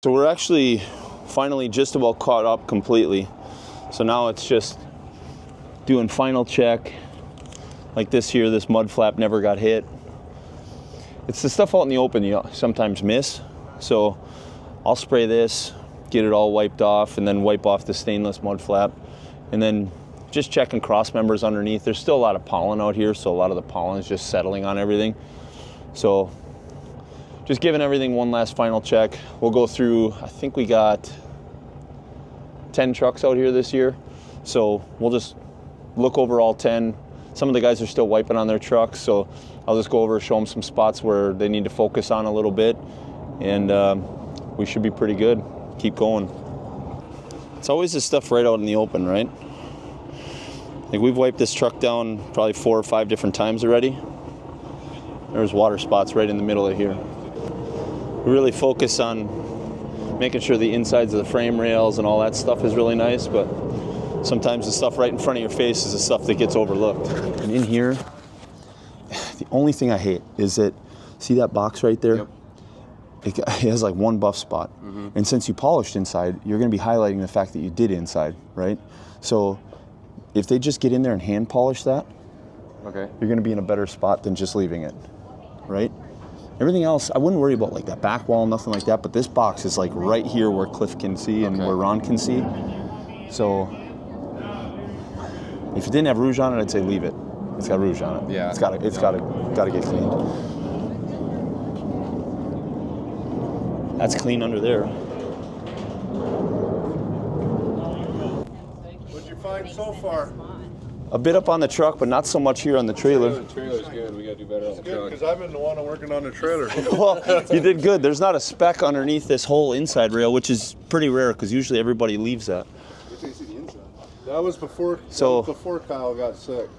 So we're actually finally just about caught up completely. So now it's just doing final check. Like this here, this mud flap never got hit. It's the stuff out in the open you sometimes miss. So I'll spray this, get it all wiped off, and then wipe off the stainless mud flap. And then just checking cross members underneath. There's still a lot of pollen out here, so a lot of the pollen is just settling on everything. So just giving everything one last final check. We'll go through, I think we got 10 trucks out here this year. So we'll just look over all 10. Some of the guys are still wiping on their trucks, so I'll just go over, show them some spots where they need to focus on a little bit, and we should be pretty good. Keep going. It's always the stuff right out in the open, right? Like we've wiped this truck down probably 4 or 5 different times already. There's water spots right in the middle of here. We really focus on making sure the insides of the frame rails and all that stuff is really nice, but sometimes the stuff right in front of your face is the stuff that gets overlooked. And in here, the only thing I hate is that, see that box right there? Yep. It has like one buff spot. Mm-hmm. And since you polished inside, you're gonna be highlighting the fact that you did inside, right? So if they just get in there and hand polish that, okay, you're gonna be in a better spot than just leaving it, right? Everything else, I wouldn't worry about like that back wall, nothing like that, but this box is like right here where Cliff can see and where Ron can see. So if it didn't have rouge on it, I'd say leave it. It's got rouge on it. Yeah. It's gotta get cleaned. That's clean under there. What'd you find so far? A bit up on the truck, but not so much here on the trailer. The trailer's good. We gotta do better on the truck. Because I've been the one working on the trailer. Well, you did good. There's not a speck underneath this whole inside rail, which is pretty rare because usually everybody leaves that. That was before Kyle got sick.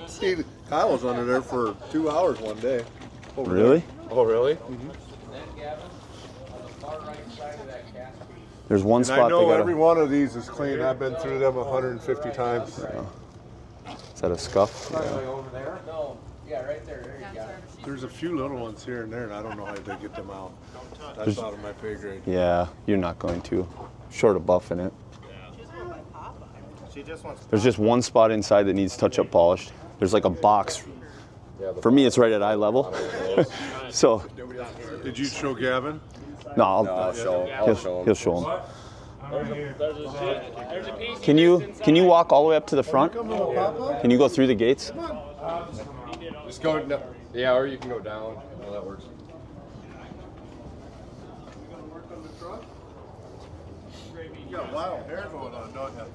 See, Kyle was under there for 2 hours one day. Really? There. Oh, really? Mm-hmm. There's one and spot. I know every one of these is clean. I've been through them 150 times. Yeah. Is that a scuff? Yeah. Over there? No. Yeah, right there. There you go. There's a few little ones here and there, and I don't know how they get them out. That's out of my pay grade. Yeah, you're not going to. Short of buff in it. There's just one spot inside that needs touch-up polished. There's like a box. For me, it's right at eye level. So. Did you show Gavin? No, I'll show him. He'll show him. Can you walk all the way up to the front? Can you go through the gates? Just go. No, yeah, or you can go down. Oh, that works. You got wild hair going on, don't you?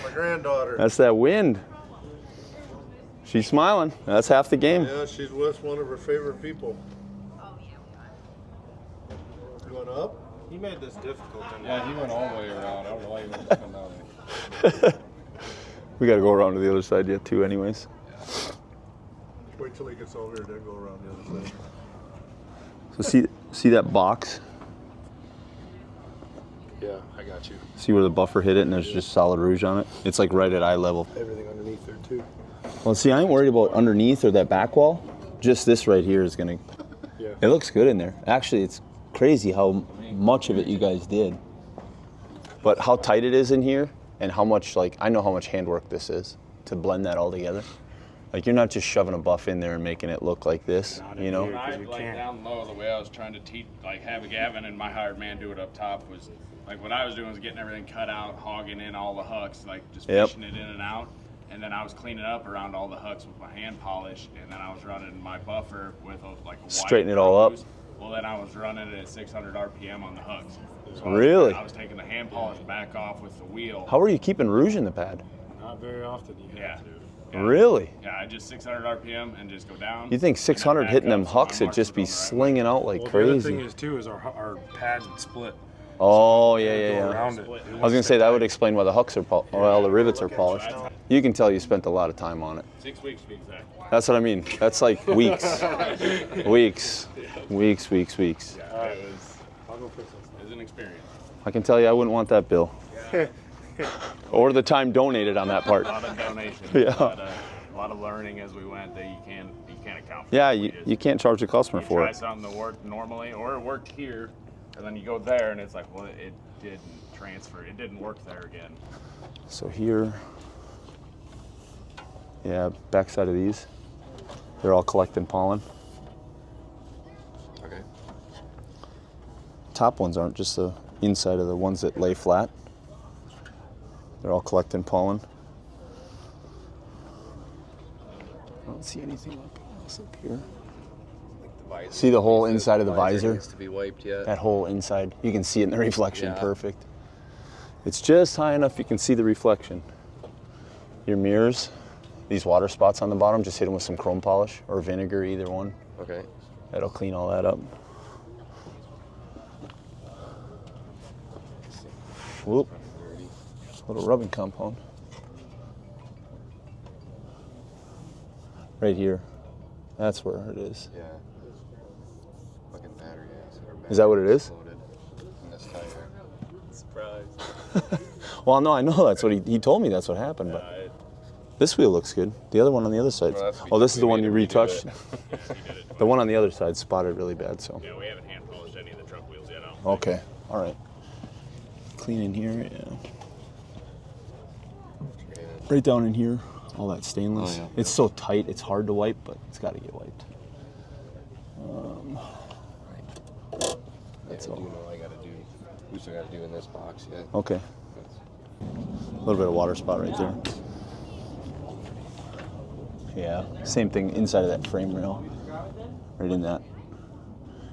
My granddaughter. That's that wind. She's smiling. That's half the game. Yeah, she's with one of her favorite people. You went up? He made this difficult. Yeah, he went all the way around. I don't know why he went to come down there. We got to go around to the other side yet too, anyways. Wait till he gets over here, then go around the other side. So see that box? Yeah, I got you. See where the buffer hit it and there's just solid rouge on it? It's like right at eye level. Everything underneath there too. Well, see, I ain't worried about underneath or that back wall. Just this right here is gonna. Yeah. It looks good in there. Actually, it's crazy how much of it you guys did. But how tight it is in here and how much, like, I know how much handwork this is to blend that all together. Like, you're not just shoving a buff in there and making it look like this, you know? Like down low, the way I was trying to have Gavin and my hired man do it up top was, like, what I was doing was getting everything cut out, hogging in all the hucks, like just fishing it in and out. And then I was cleaning up around all the hucks with my hand polish, and then I was running my buffer with a white straighten it all up. Well, then I was running it at 600 RPM on the hucks. So really? I was taking the hand polish back off with the wheel. How are you keeping rouge in the pad? Not very often. Yeah. Really? Yeah, I just 600 RPM and just go down. You think 600 hitting them hucks, it'd just be slinging out like crazy. The other thing is too is our pads would split. Oh, yeah. Around it. I was gonna say that would explain why the hucks are the rivets are polished. You can tell you spent a lot of time on it. 6 weeks to be exact. That's what I mean. That's like weeks. Weeks. Yeah, it was an experience. I can tell you I wouldn't want that bill. Or the time donated on that part. A lot of donations. Yeah. A lot of learning as we went that you can't account for. Yeah, you can't charge the customer for try it. something that worked normally or it worked here, And then you go there, and it's like, well, it didn't transfer. It didn't work there again. So here, yeah, backside of these, they're all collecting pollen. Okay. Top ones aren't, just the inside of the ones that lay flat. They're all collecting pollen. I don't see anything else up here. Visor. See the whole Needs inside of the visor? needs to be wiped yet. That whole inside, you can see it in the reflection, Yeah. perfect. It's just high enough you can see the reflection. Your mirrors, these water spots on the bottom, just hit them with some chrome polish or vinegar, either one. Okay. That'll clean all that up. Whoop, little rubbing compound. Right here, that's where it is. Yeah. Fucking battery acid. Is that what it is? Loaded in this tire. Surprise. Well, no, I know that's what he told me that's what happened, but this wheel looks good. The other one on the other side. Well, Oh, this is the we one made you him redo retouched. it. The one on the other side spotted really bad, so. Yeah, we haven't hand polished any of the truck wheels yet. I don't think. Okay, all right. Clean in here, yeah. Right down in here, all that stainless. Oh, yeah. It's so tight, it's hard to wipe, but it's got to get wiped. That's all. I know I gotta do. We still gotta do in this box yet. Okay. A little bit of water spot right there. Yeah, same thing inside of that frame rail. Right in that.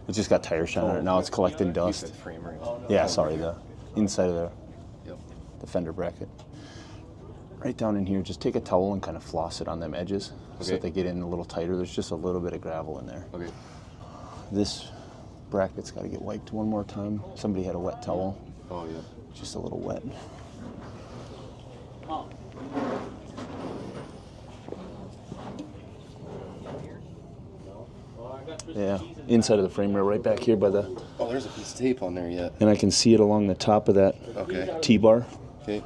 It's just got tire shine on it. Now it's collecting You dust. said frame rail. Yeah, sorry, the inside of Yep. the fender bracket. Right down in here, just take a towel and kind of floss it on them edges so Okay. that they get in a little tighter. There's just a little bit of gravel in there. Okay. This bracket's got to get wiped one more time. Somebody had a wet towel, Oh yeah. just a little wet. Yeah, inside of the frame rail, right back here by the, Oh, there's a piece of tape on there yet. and I can see it along the top of that Okay. T-bar. Okay.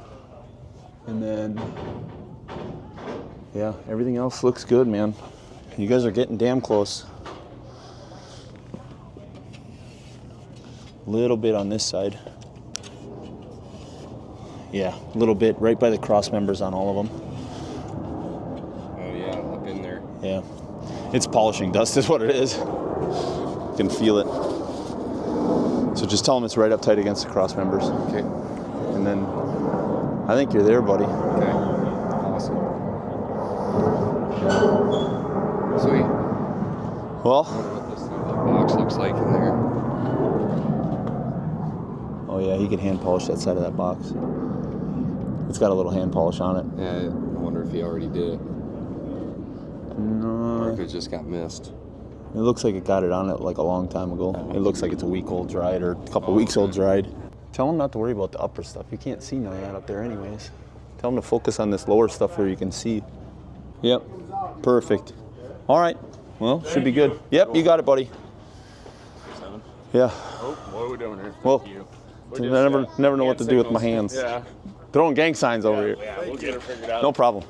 And then, yeah, everything else looks good, man. You guys are getting damn close. Little bit on this side. Yeah, a little bit right by the cross members on all of them. Oh yeah, up in there. Yeah, it's polishing dust is what it is. You can feel it. So just tell them it's right up tight against the cross members. Okay. And then I think you're there, buddy. Okay. Awesome. Sweet. Well, What this box looks like in there. oh yeah, he could hand polish that side of that box. It's got a little hand polish on it. Yeah, I wonder if he already did it. Or if No, it just got missed. it looks like it got it on it like a long time ago. It looks like it's a week old dried or a couple weeks old dried. Tell him not to worry about the upper stuff. You can't see none of that up there anyways. Tell him to focus on this lower stuff where you can see. Yep, perfect. All right, well, should be good. Yep, you got it, buddy. Yeah, Oh, what are we doing here? well, Thank you. I never know what to do with my hands. Yeah. Throwing gang signs over here. Yeah, we'll get it figured out. No problem.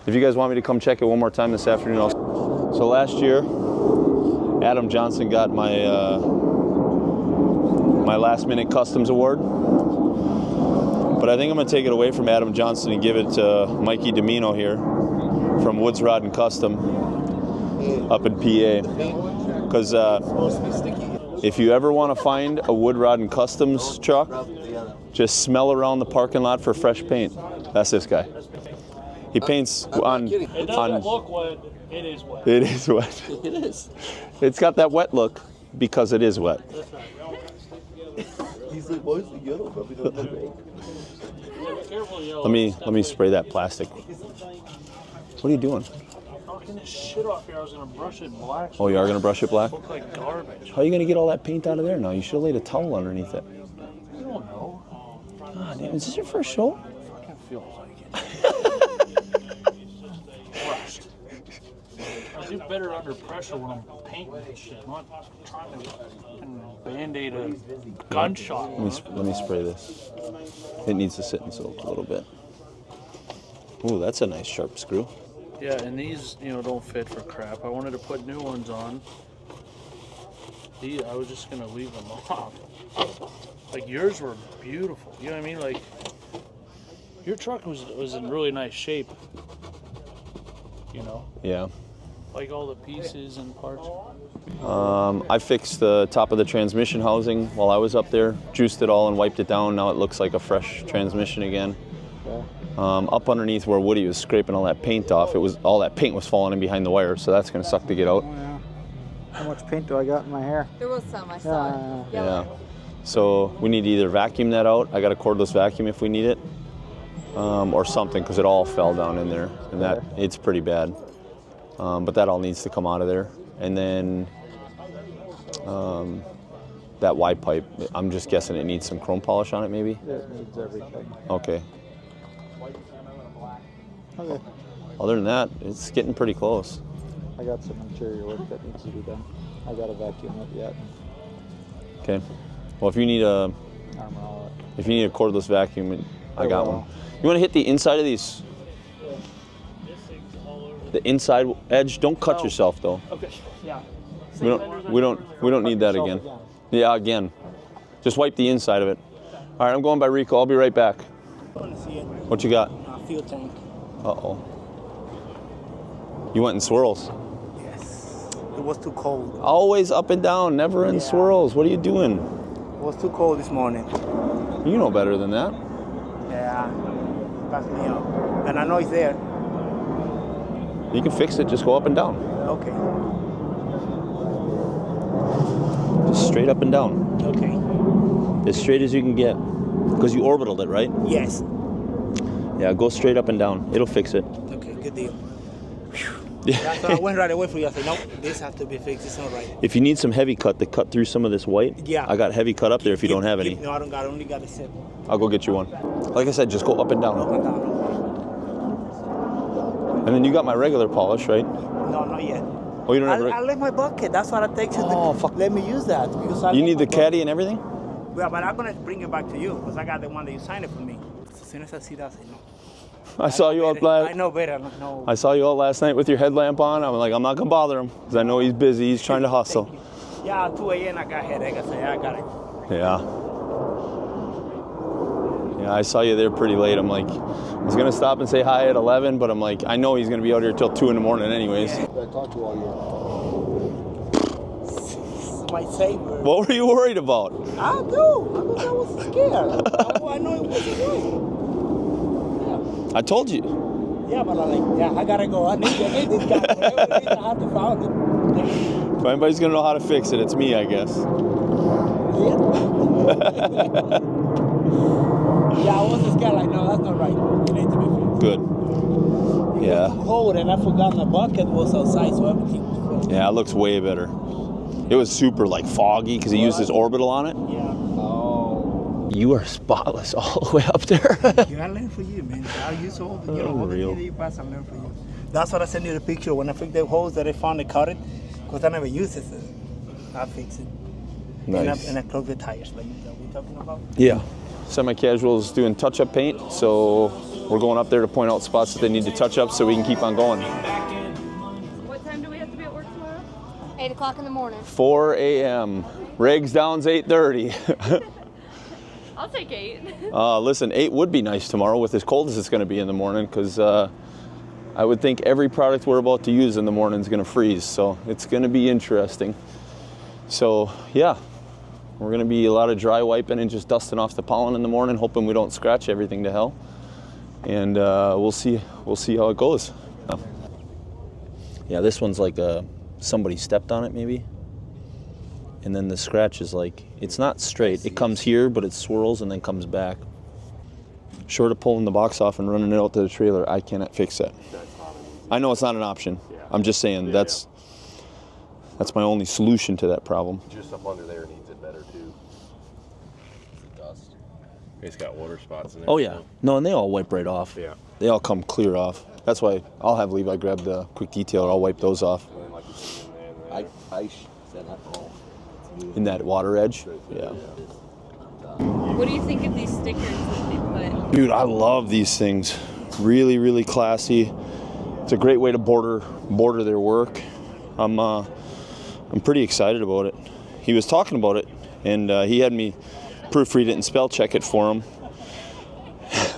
If you guys want me to come check it one more time this afternoon, I'll. So last year, Adam Johnson got my my last minute customs award. But I think I'm gonna take it away from Adam Johnson and give it to Mikey Domino here from Woods Rod and Custom up in PA. Because if you ever want to find a Wood Rod and Customs truck, just smell around the parking lot for fresh paint. That's this guy. He paints on. It doesn't look wet. It is wet. It is wet. It is. It's got that wet look because it is wet. He's like, why is the yellow? But we don't look right. Careful, yellow. Let me spray that plastic. What are you doing? Knocking this shit off here. I was gonna brush it black. Oh, you are gonna brush it black? Look like garbage. How are you gonna get all that paint out of there now? You should have laid a towel underneath it. I don't know. God damn, is this your first show? Fucking feels like it. Brushed. I do better under pressure when I'm painting this shit. I'm not trying to fucking band-aid a gunshot. Let me spray this. It needs to sit in soap a little bit. Ooh, that's a nice sharp screw. Yeah, and these, don't fit for crap. I wanted to put new ones on. I was just gonna leave them off. Like yours were beautiful. You know what I mean? Like your truck was in really nice shape. You know, Yeah. like all the pieces and parts. I fixed the top of the transmission housing while I was up there, juiced it all and wiped it down. Now it looks like a fresh transmission again. Up underneath where Woody was scraping all that paint off, all that paint was falling in behind the wire, so that's going to suck to get out. Oh, yeah. How much paint do I got in my hair? There was some, I saw it. Yeah. So we need to either vacuum that out. I got a cordless vacuum if we need it, or something, because it all fell down in there, and that it's pretty bad. But that all needs to come out of there. And then that Y pipe, I'm just guessing it needs some chrome polish on it, maybe. It needs everything. Okay. Okay. Other than that, it's getting pretty close. I got some interior work that needs to be done. I got a vacuum it yet. Okay. Well, if you need a Armor all it. cordless vacuum, I got will. one. You want to hit the inside of these? The inside edge. Don't cut yourself though. Okay. Yeah. We don't need that again. Yeah, again. Just wipe the inside of it. All right, I'm going by Rico. I'll be right back. What you got? Fuel tank. Uh-oh. You went in swirls. Yes. It was too cold. Always up and down, never in swirls. What are you doing? It was too cold this morning. You know better than that. Yeah. Passed me up. And I know it's there. You can fix it. Just go up and down. Okay. Just straight up and down. Okay. As straight as you can get. Because you orbitaled it, right? Yes. Yeah, go straight up and down. It'll fix it. Okay, good deal. Yeah. That's why I went right away for you. I said, nope, this has to be fixed. It's not right. If you need some heavy cut to cut through some of this white, Yeah. I got heavy cut up there if you don't have any. No, I don't got. I only got a sip. I'll go get you one. Like I said, just go up and down. Up and down. And then you got my regular polish, right? No, not yet. Oh, you don't have I left my bucket. That's what I take to Oh, fuck. Let me use that. Because I You left need my the caddy and everything? Well, but I'm going to bring it back to you because I got the one that you signed it for me. As soon as I see that, I say, no. I saw you out I know better. No. I saw you out last night with your headlamp on. I'm like, I'm not gonna bother him because I know he's busy. He's trying to hustle. Yeah, at 2 a.m. I got headache. I say, I got it. Yeah. Yeah, I saw you there pretty late. I'm like, I was gonna stop and say hi at 11, but I'm like, I know he's gonna be out here till 2 in the morning anyways. I talked to all It's my savior. What were you worried about? I do. I was scared. I know it wasn't right. I told you. Yeah, but I gotta go. I need this guy. Whatever it is, I have to find it. If anybody's gonna know how to fix it, it's me, I guess. Yeah, I was scared. Like, no, that's not right. You need to be fixed. Good. It Yeah. was too cold, and I forgot my bucket was outside, so everything was frozen. Yeah, it looks way better. It was super like foggy because he used his orbital on it. Yeah. You are spotless all the way up there. Yeah, I learned for you, man. I use all the, all the Unreal. things that you pass, I learned for you. That's what I sent you the picture when I fixed the holes that I found, I cut it, because I never used it. So I fix it. Nice. And I close the tires, like we're talking about. Yeah. Semi-casuals doing touch-up paint, so we're going up there to point out spots that they need to touch up so we can keep on going. What time do we have to be at work tomorrow? 8 o'clock in the morning. 4 a.m. Regs down's 8:30. I'll take 8. Listen, 8 would be nice tomorrow with as cold as it's going to be in the morning because I would think every product we're about to use in the morning is going to freeze, so it's going to be interesting. So, yeah. We're going to be a lot of dry wiping and just dusting off the pollen in the morning, hoping we don't scratch everything to hell. And we'll see how it goes. Yeah, this one's like somebody stepped on it maybe. And then the scratch is like, it's not straight. It comes here, but it swirls and then comes back. Short of pulling the box off and running it out to the trailer, I cannot fix that. I know it's not an option. I'm just saying that's my only solution to that problem. Just up under there needs it better too. The dust. It's got water spots in there. Oh yeah, no, and they all wipe right off. Yeah. They all come clear off. That's why I'll have Levi grab the quick detailer. I'll wipe those off. And then like you see in there, and I said that all. In that water edge. Yeah. What do you think of these stickers that they put? Dude, I love these things. Really, really classy. It's a great way to border their work. I'm pretty excited about it. He was talking about it and he had me proofread it and spell check it for him.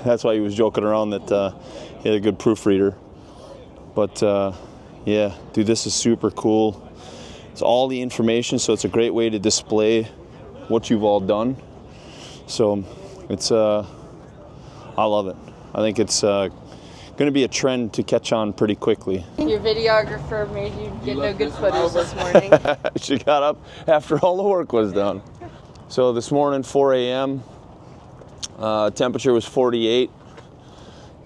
That's why he was joking around that he had a good proofreader. But yeah, dude, this is super cool. It's all the information, so it's a great way to display what you've all done. So it's I love it. I think it's going to be a trend to catch on pretty quickly. Your videographer made you get no good footage this morning. She got up after all the work was done. So this morning, 4 a.m., temperature was 48.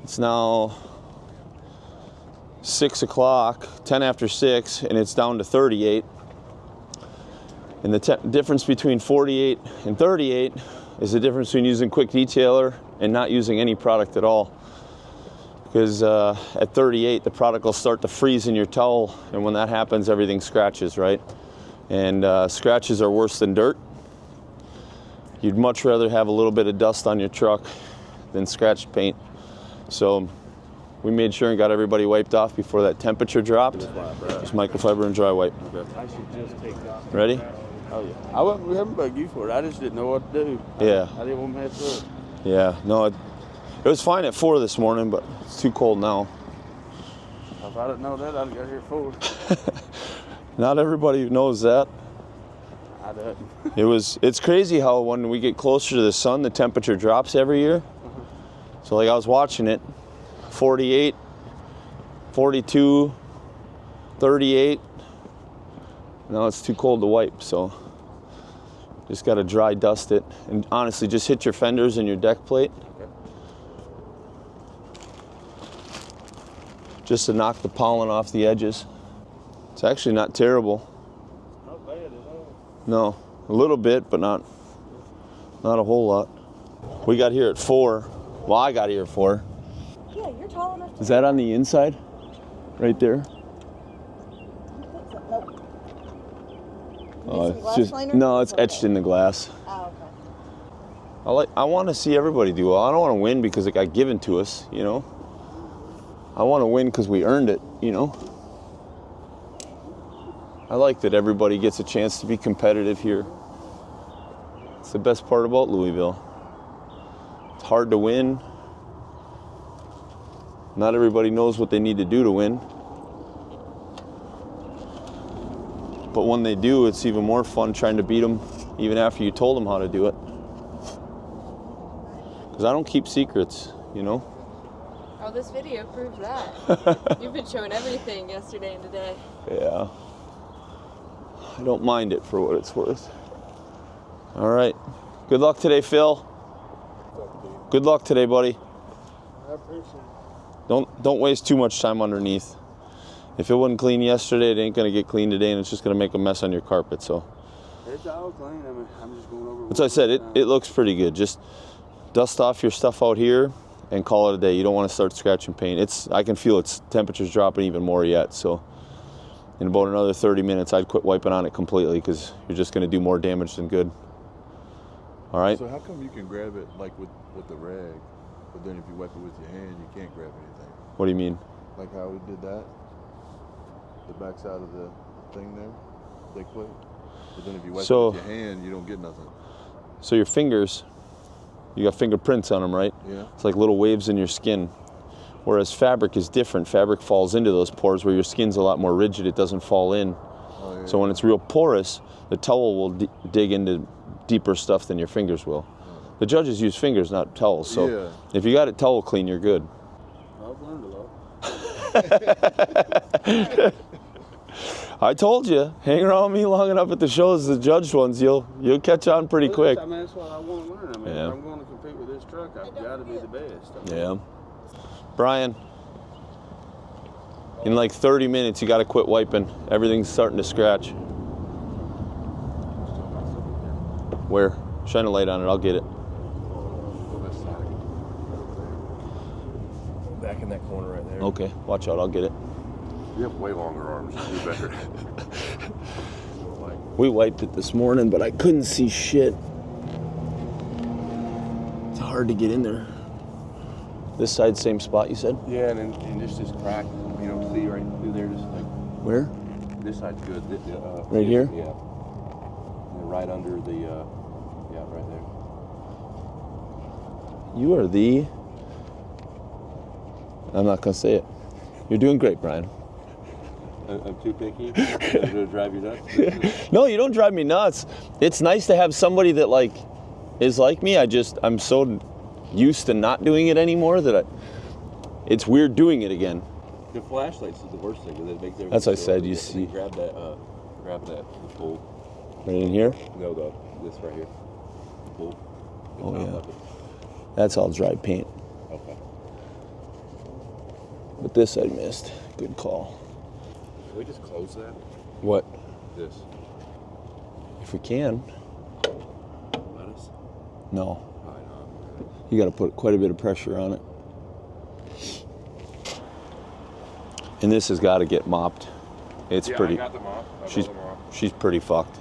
It's now 6 o'clock, 10 after 6, and it's down to 38. And the difference between 48 and 38 is the difference between using Quick Detailer and not using any product at all. Because at 38, the product will start to freeze in your towel, and when that happens, everything scratches, right? And scratches are worse than dirt. You'd much rather have a little bit of dust on your truck than scratched paint. So we made sure and got everybody wiped off before that temperature dropped. Just microfiber and dry wipe. I should just take that. Ready? Oh yeah. I wasn't having bug you for it. I just didn't know what to do. Yeah. I didn't want to mess up. Yeah, no, it was fine at 4 this morning, but it's too cold now. If I didn't know that, I'd have got here at 4. Not everybody knows that. I didn't. It's crazy how when we get closer to the sun, the temperature drops every year. So like I was watching it, 48, 42, 38. Now it's too cold to wipe, so just got to dry dust it. And honestly, just hit your fenders and your deck plate. Just to knock the pollen off the edges. It's actually not terrible. Not bad at all. No, a little bit, but not a whole lot. We got here at 4. Well, I got here at 4. Yeah, you're tall enough. Is that on the inside? Right there? Oh, it's just, no, it's etched in the glass. Oh, okay. I want to see everybody do well. I don't want to win because it got given to us, you know. I want to win because we earned it, you know. I like that everybody gets a chance to be competitive here. It's the best part about Louisville. It's hard to win. Not everybody knows what they need to do to win. But when they do, it's even more fun trying to beat them even after you told them how to do it. Because I don't keep secrets, you know? Oh, this video proves that. You've been showing everything yesterday and today. Yeah. I don't mind it for what it's worth. All right. Good luck today, Phil. Good luck today, buddy. I appreciate it. Don't waste too much time underneath. If it wasn't clean yesterday, it ain't gonna get clean today, and it's just gonna make a mess on your carpet. So. It's all clean. I mean, I'm just going over. As I said, it looks pretty good. Just dust off your stuff out here and call it a day. You don't want to start scratching paint. I can feel its temperature's dropping even more yet. So in about another 30 minutes, I'd quit wiping on it completely because you're just gonna do more damage than good. All right. So how come you can grab it like with the rag, but then if you wipe it with your hand, you can't grab anything? What do you mean? Like how we did that? The back side of the thing there, they quit. But then if you wipe it with your hand, you don't get nothing. So your fingers, you got fingerprints on them, right? Yeah. It's like little waves in your skin. Whereas fabric is different. Fabric falls into those pores where your skin's a lot more rigid. It doesn't fall in. Oh, yeah, so when it's real porous, the towel will dig into deeper stuff than your fingers will. The judges use fingers, not towels. So if you got it towel clean, you're good. I've learned a lot. I told you, hang around me long enough at the shows, the judged ones, you'll catch on pretty quick. I mean, that's what I want to learn. I mean, if I'm going to compete with this truck, I've got to be the best. I mean, Yeah. Brian, in like 30 minutes, you got to quit wiping. Everything's starting to scratch. Where? Shine a light on it. I'll get it. back in that corner right there. Okay. Watch out. I'll get it. You have way longer arms. You do better. We wiped it this morning, but I couldn't see shit. It's hard to get in there. This side, same spot you said? Yeah, and just this crack, you know, see right through there, just like. Where? This side's good. Right here? Yeah. right under the, yeah, right there. You are the... I'm not going to say it. You're doing great, Brian. I'm too picky? Does it drive you nuts? No, you don't drive me nuts. It's nice to have somebody that like is like me. I'm so used to not doing it anymore that it's weird doing it again. The flashlights is the worst thing because it makes everything. That's what I go said. up. You see, Grab that, the pull. right in here. No, this right here. The pull. The Oh top yeah. of it. That's all dry paint. Okay. But this I missed. Good call. Can we just close that? What? This. If we can. Lettuce? No. Probably not. You got to put quite a bit of pressure on it. And this has got to get mopped. It's pretty. I got the mop. She's pretty fucked.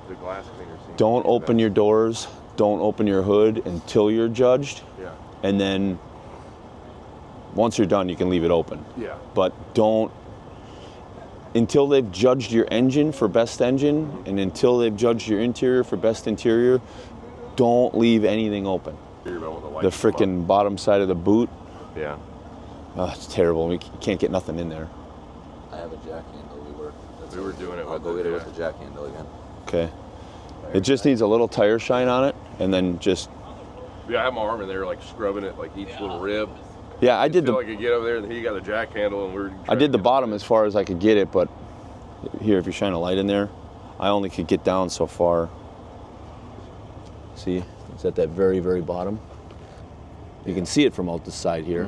The glass cleaner. Don't open your doors. Don't open your hood until you're judged. Yeah. And then once you're done, you can leave it open. Yeah. But don't, until they've judged your engine for best engine and until they've judged your interior for best interior, don't leave anything open. The frickin' bottom side of the boot. Yeah. Oh, it's terrible. We can't get nothing in there. I have a jack handle. We were doing it I'll with go the, get it with the jack handle again. Okay. It just needs a little tire shine on it and then just. Yeah, I have my arm in there like scrubbing it like each little rib. Yeah, I did Until I could get over there and he got the jack handle and we were. I did the bottom as far as I could get it, but here, if you shine a light in there, I only could get down so far. See, it's at that very, very bottom. You can see it from out the side here,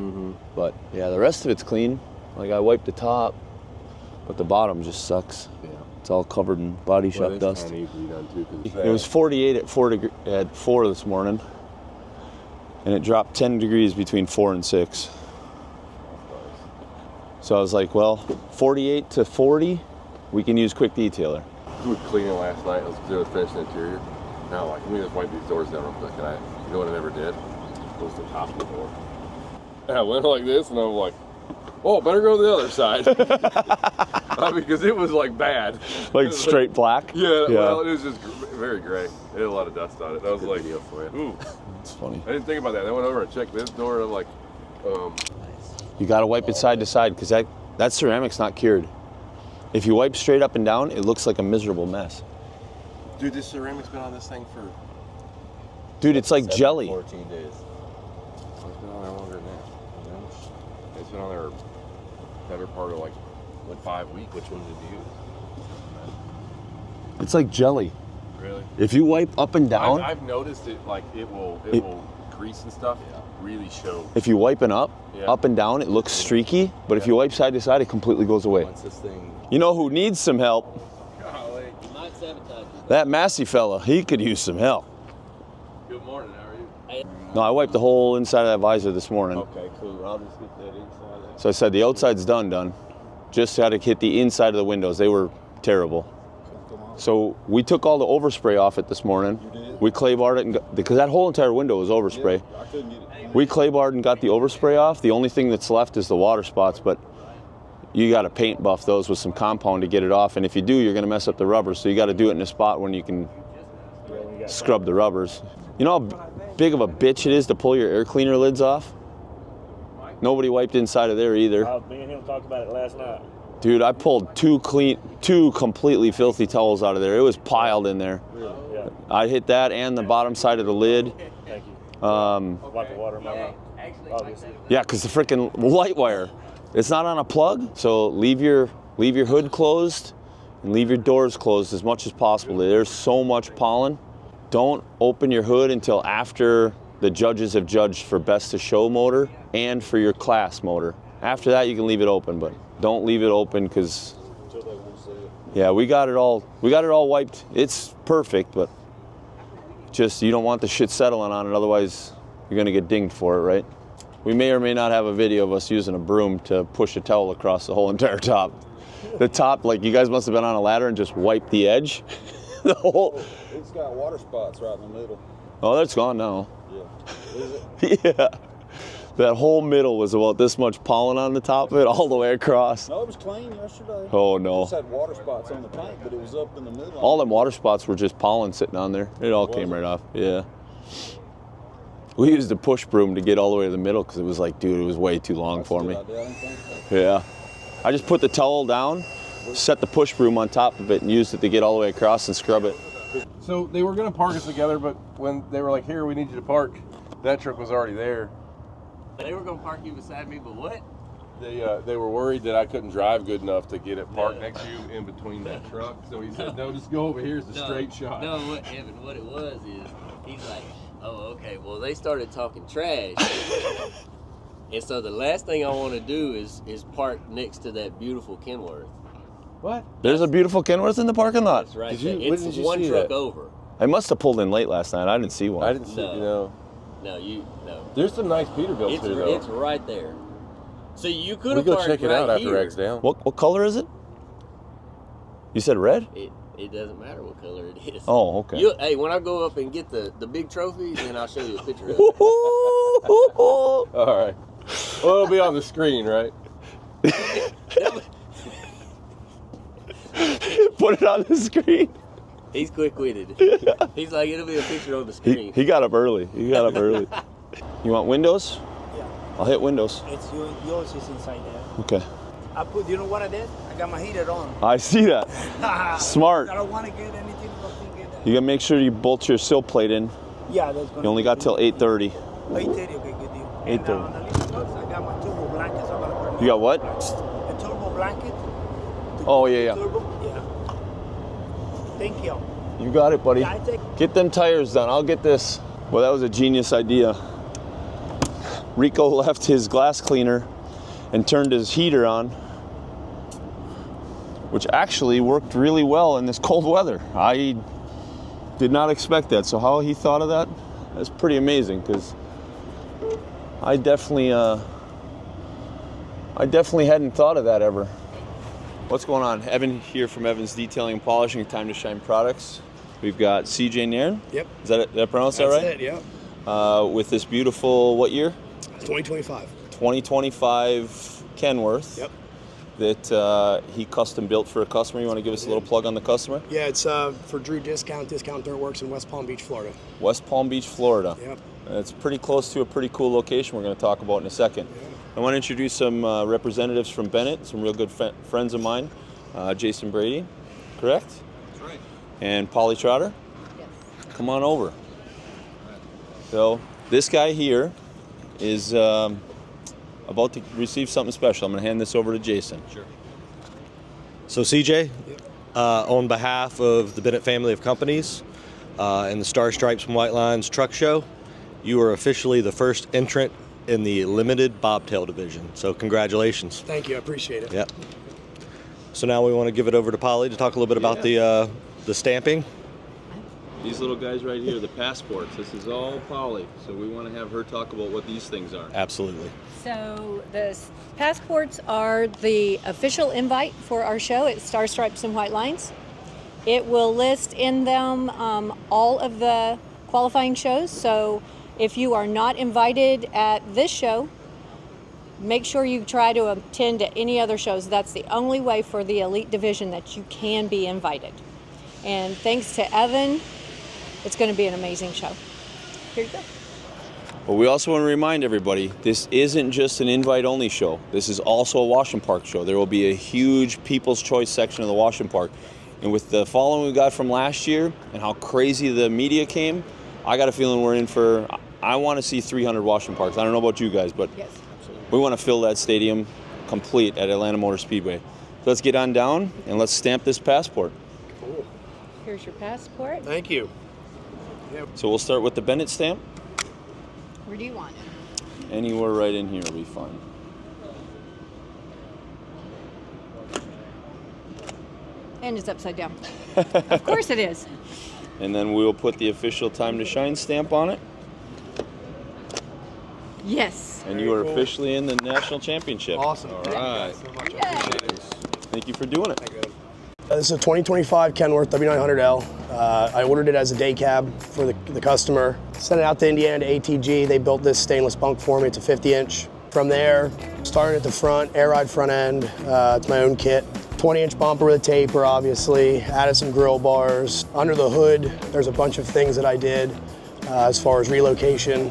but yeah, the rest of it's clean. Like I wiped the top, but the bottom just sucks. Yeah. It's all covered in body shop dust. Kind of easily done too, 'cause It was 48 at 4 this morning, and it dropped 10 degrees between 4 and 6. So I was like, well, 48 to 40, we can use quick detailer. We were cleaning last night. I was finishing the interior. Now, like, let me just wipe these doors down real quick. And you know what I never did? Close the top of the door. And I went like this, and I was like, oh, better go to the other side. I mean, because it was like bad. Like straight black? Yeah, well, it was just very gray. It had a lot of dust on it. I was like, video for you. ooh. It's funny. I didn't think about that. I went over and checked this door, and I'm like, You gotta wipe it side to side because that ceramic's not cured. If you wipe straight up and down, it looks like a miserable mess. dude, this ceramic's been on this thing for. Dude, it's like jelly. 14 days. It's been on there longer than that. It's been on there better part of like 5 weeks. Which one did you use? It's like jelly. Really? If you wipe up and down, I've noticed it like it will grease and stuff really show. if you wipe it up and down, it looks streaky. But if you wipe side to side, it completely goes away. Once this thing. You know who needs some help? Golly. You might sabotage it. That Massey fella. He could use some help. Good morning. How are you? No, I wiped the whole inside of that visor this morning. Okay, cool. I'll just get that inside. So I said the outside's done. Just got to hit the inside of the windows. They were terrible. So we took all the overspray off it this morning. We clay barred it because that whole entire window was overspray. I couldn't get it. We clay barred and got the overspray off. The only thing that's left is the water spots, but you got to paint buff those with some compound to get it off. And if you do, you're going to mess up the rubbers. So you got to do it in a spot when you can scrub the rubbers. You know how big of a bitch it is to pull your air cleaner lids off? Nobody wiped inside of there either. Me and him talked about it last night. Dude, I pulled two completely filthy towels out of there. It was piled in there. Really? Yeah. I hit that and the bottom side of the lid. Thank you. Wipe the water in my mouth, obviously. Yeah, because the freaking light wire, it's not on a plug. So leave your hood closed and leave your doors closed as much as possible. There's so much pollen. Don't open your hood until after the judges have judged for best to show motor and for your class motor. After that, you can leave it open, but don't leave it open because, yeah, we got it all wiped. It's perfect, but just you don't want the shit settling on it, otherwise you're gonna get dinged for it, right? We may or may not have a video of us using a broom to push a towel across the whole entire top. The top, like you guys must have been on a ladder and just wiped the edge. The whole. It's got water spots right in the middle. Oh, that's gone now. Yeah. Is it? Yeah. That whole middle was about this much pollen on the top of it, all the way across. No, it was clean yesterday. Oh It no! just had water spots on the tank, but it was up in the middle. All them water spots were just pollen sitting on there. It all came right off. Yeah. We used a push broom to get all the way to the middle because it was like, dude, it was way too long for me. Yeah. I just put the towel down, set the push broom on top of it, and used it to get all the way across and scrub it. So they were going to park us together, but when they were like, here, we need you to park, that truck was already there. They were gonna park you beside me, but what? They were worried that I couldn't drive good enough to get it parked next to you in between that truck. So he said, no, just go over here. It's a straight shot. No, Evan, what it was is, he's like, oh, okay, well, they started talking trash. And so the last thing I want to do is park next to that beautiful Kenworth. What? There's a beautiful Kenworth in the parking lot. That's right. It's one truck over. I must have pulled in late last night. I didn't see one. I didn't see, No. There's some nice Peterbilts here, though. It's right there. So you could We have go parked check it right out after here. Eggs down. What color is it? You said red? It doesn't matter what color it is. Oh, okay. Hey, when I go up and get the big trophy, then I'll show you a picture of it. All right. Well, it'll be on the screen, right? Put it on the screen. He's quick-witted. He's like, it'll be a picture on the screen. He got up early. You want windows? Yeah. I'll hit windows. It's yours is inside there. Okay. You know what I did? I got my heater on. I see that. Smart. I don't want to get anything. You gotta make sure you bolt your sill plate in. Yeah, that's going You only got till 8:30. 8:30, okay, good deal. 8:30. And, on the little box, I got my turbo blankets. I'm gonna put You got what? a turbo blanket. Oh yeah. Turbo, yeah. Thank you. You got it, buddy. Yeah, I take. Get them tires done. I'll get this. Well, that was a genius idea. Rico left his glass cleaner and turned his heater on, which actually worked really well in this cold weather. I did not expect that. So how he thought of that, that's pretty amazing, because I definitely hadn't thought of that ever. What's going on? Evan here from Evan's Detailing and Polishing, Time to Shine Products. We've got CJ Nairn. Yep. Is that it? Did I pronounce that right? That's it, yeah. With this beautiful, what year? 2025. 2025 Kenworth. Yep. That he custom built for a customer. You want to give us a little plug on the customer? Yeah, it's for Drew Discount Dirt Works in West Palm Beach, Florida. West Palm Beach, Florida. Yep. It's pretty close to a pretty cool location we're going to talk about in a second. Yeah. I want to introduce some representatives from Bennett, some real good friends of mine. Jason Brady, correct? That's right. And Polly Trotter. Yes. Come on over. So this guy here is about to receive something special. I'm going to hand this over to Jason. Sure. So CJ, on behalf of the Bennett family of companies and the Star Stripes and White Lines Truck Show, you are officially the first entrant in the limited bobtail division. So congratulations. Thank you, I appreciate it. Yep. So now we want to give it over to Polly to talk a little bit about the stamping. These little guys right here, the passports. This is all Polly. So we want to have her talk about what these things are. Absolutely. So the passports are the official invite for our show at Star Stripes and White Lines. It will list in them all of the qualifying shows. So if you are not invited at this show, make sure you try to attend to any other shows. That's the only way for the elite division that you can be invited. And thanks to Evan, it's going to be an amazing show. Here you go. But we also want to remind everybody, this isn't just an invite-only show. This is also a wash and park show. There will be a huge People's Choice section of the wash and park. And with the following we got from last year and how crazy the media came, I got a feeling we're in for, I want to see 300 wash and parks. I don't know about you guys, but yes, we want to fill that stadium complete at Atlanta Motor Speedway. So let's get on down and let's stamp this passport. Cool. Here's your passport. Thank you. Yep. So we'll start with the Bennett stamp. Where do you want it? Anywhere right in here will be fine. And it's upside down. Of course it is. And then we'll put the official Time to Shine stamp on it. Yes. And you are officially in the national championship. Awesome. All right. Thank you so much. I appreciate it. Thank you for doing it. This is a 2025 Kenworth W900L. I ordered it as a day cab for the customer. Sent it out to Indiana to ATG. They built this stainless bunk for me. It's a 50-inch. From there, started at the front, air ride front end. It's my own kit. 20-inch bumper with a taper, obviously. Added some grill bars. Under the hood, there's a bunch of things that I did as far as relocation.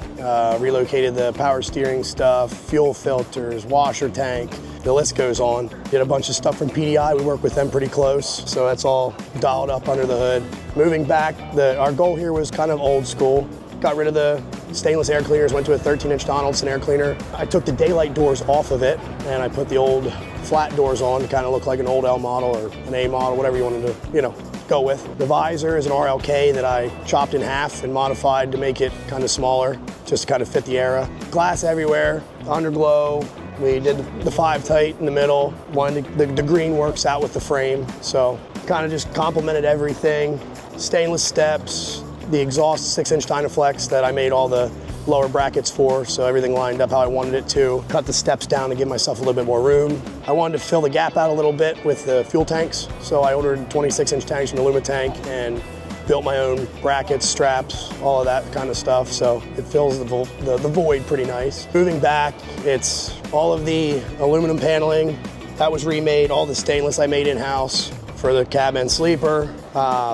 Relocated the power steering stuff, fuel filters, washer tank. The list goes on. Did a bunch of stuff from PDI. We work with them pretty close, so that's all dialed up under the hood. Moving back, our goal here was kind of old school. Got rid of the stainless air cleaners, went to a 13-inch Donaldson air cleaner. I took the daylight doors off of it, and I put the old flat doors on to kind of look like an old L model or an A model, whatever you wanted to, go with. The visor is an RLK that I chopped in half and modified to make it kind of smaller, just to kind of fit the era. Glass everywhere, underglow. We did the 5 tight in the middle. The green works out with the frame, so kind of just complemented everything. Stainless steps, the exhaust 6-inch Dynaflex that I made all the lower brackets for, so everything lined up how I wanted it to. Cut the steps down to give myself a little bit more room. I wanted to fill the gap out a little bit with the fuel tanks, so I ordered 26-inch tanks from the Luma tank and built my own brackets, straps, all of that kind of stuff, so it fills the void pretty nice. Moving back, it's all of the aluminum paneling. That was remade, all the stainless I made in-house for the cab and sleeper.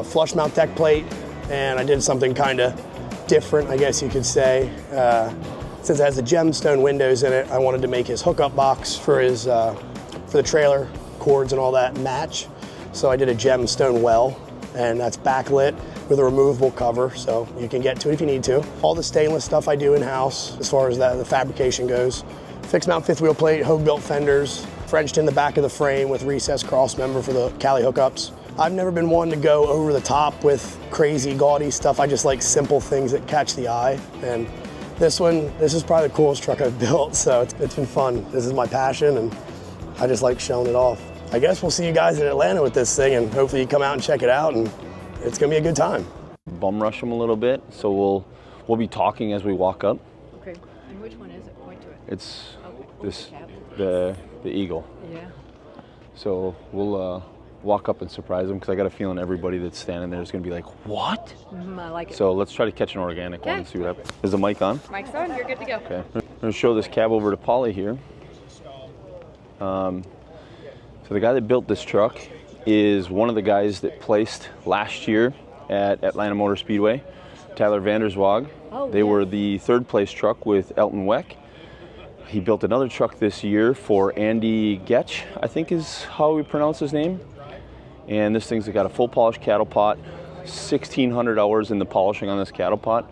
Flush mount deck plate, and I did something kind of different, I guess you could say. Since it has the gemstone windows in it, I wanted to make his hookup box for his for the trailer, cords and all that match. So I did a gemstone well, and that's backlit with a removable cover, so you can get to it if you need to. All the stainless stuff I do in-house as far as the fabrication goes. Fixed mount 5th wheel plate, Hogue built fenders, Frenched in the back of the frame with recessed cross member for the Cali hookups. I've never been one to go over the top with crazy gaudy stuff. I just like simple things that catch the eye. And this is probably the coolest truck I've built, so it's been fun. This is my passion, and I just like showing it off. I guess we'll see you guys in Atlanta with this thing, and hopefully you come out and check it out, and it's gonna be a good time. Bum rush them a little bit, so we'll be talking as we walk up. Okay, and which one is it? Point to it. It's the Eagle. Yeah. So we'll walk up and surprise them, because I got a feeling everybody that's standing there is going to be like, what? I like it. So let's try to catch an organic one and see what happens. Is the mic on? Mic's on, you're good to go. Okay. I'm going to show this cab over to Polly here. So the guy that built this truck is one of the guys that placed last year at Atlanta Motor Speedway, Tyler Vanderswag. Oh, they were the 3rd place truck with Elton Weck. He built another truck this year for Andy Getch, I think is how we pronounce his name. And this thing's got a full polished cattle pot, 1,600 hours in the polishing on this cattle pot.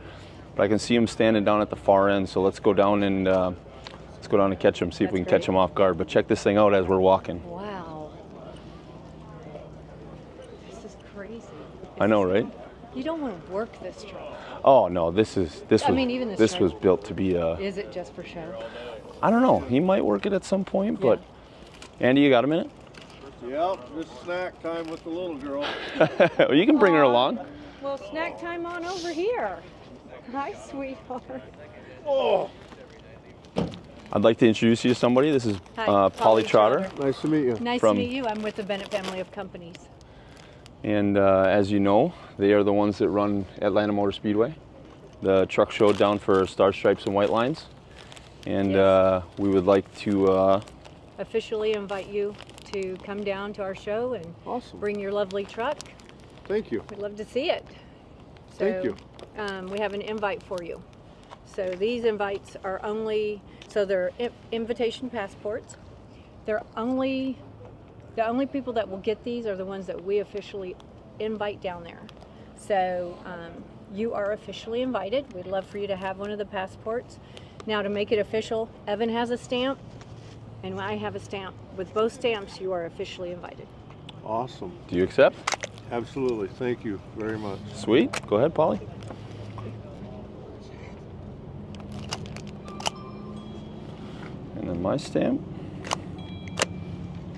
But I can see him standing down at the far end, so let's go down and catch him, see if we can catch him off guard. But check this thing out as we're walking. Wow. This is crazy. I know, right? You don't want to work this truck. Oh no, this was built to be a. Is it just for show? I don't know. He might work it at some point, but Andy, you got a minute? Yep, just snack time with the little girl. Well, you can bring her along. Well, snack time on over here. Hi, sweetheart. Oh. I'd like to introduce you to somebody. This is Hi, Polly Trotter. Nice to meet you. Nice to meet you. I'm with the Bennett family of companies. And as you know, they are the ones that run Atlanta Motor Speedway, the truck show down for Star Stripes and White Lines. And Yes. We would like to Officially invite you to come down to our show and bring your lovely truck. Thank you. We'd love to see it. So, Thank you. We have an invite for you. So these invites are they're invitation passports. The only people that will get these are the ones that we officially invite down there. So you are officially invited. We'd love for you to have one of the passports. Now, to make it official, Evan has a stamp and I have a stamp. With both stamps, you are officially invited. Awesome. do you accept? Absolutely. Thank you very much. Sweet. Go ahead, Polly. And then my stamp.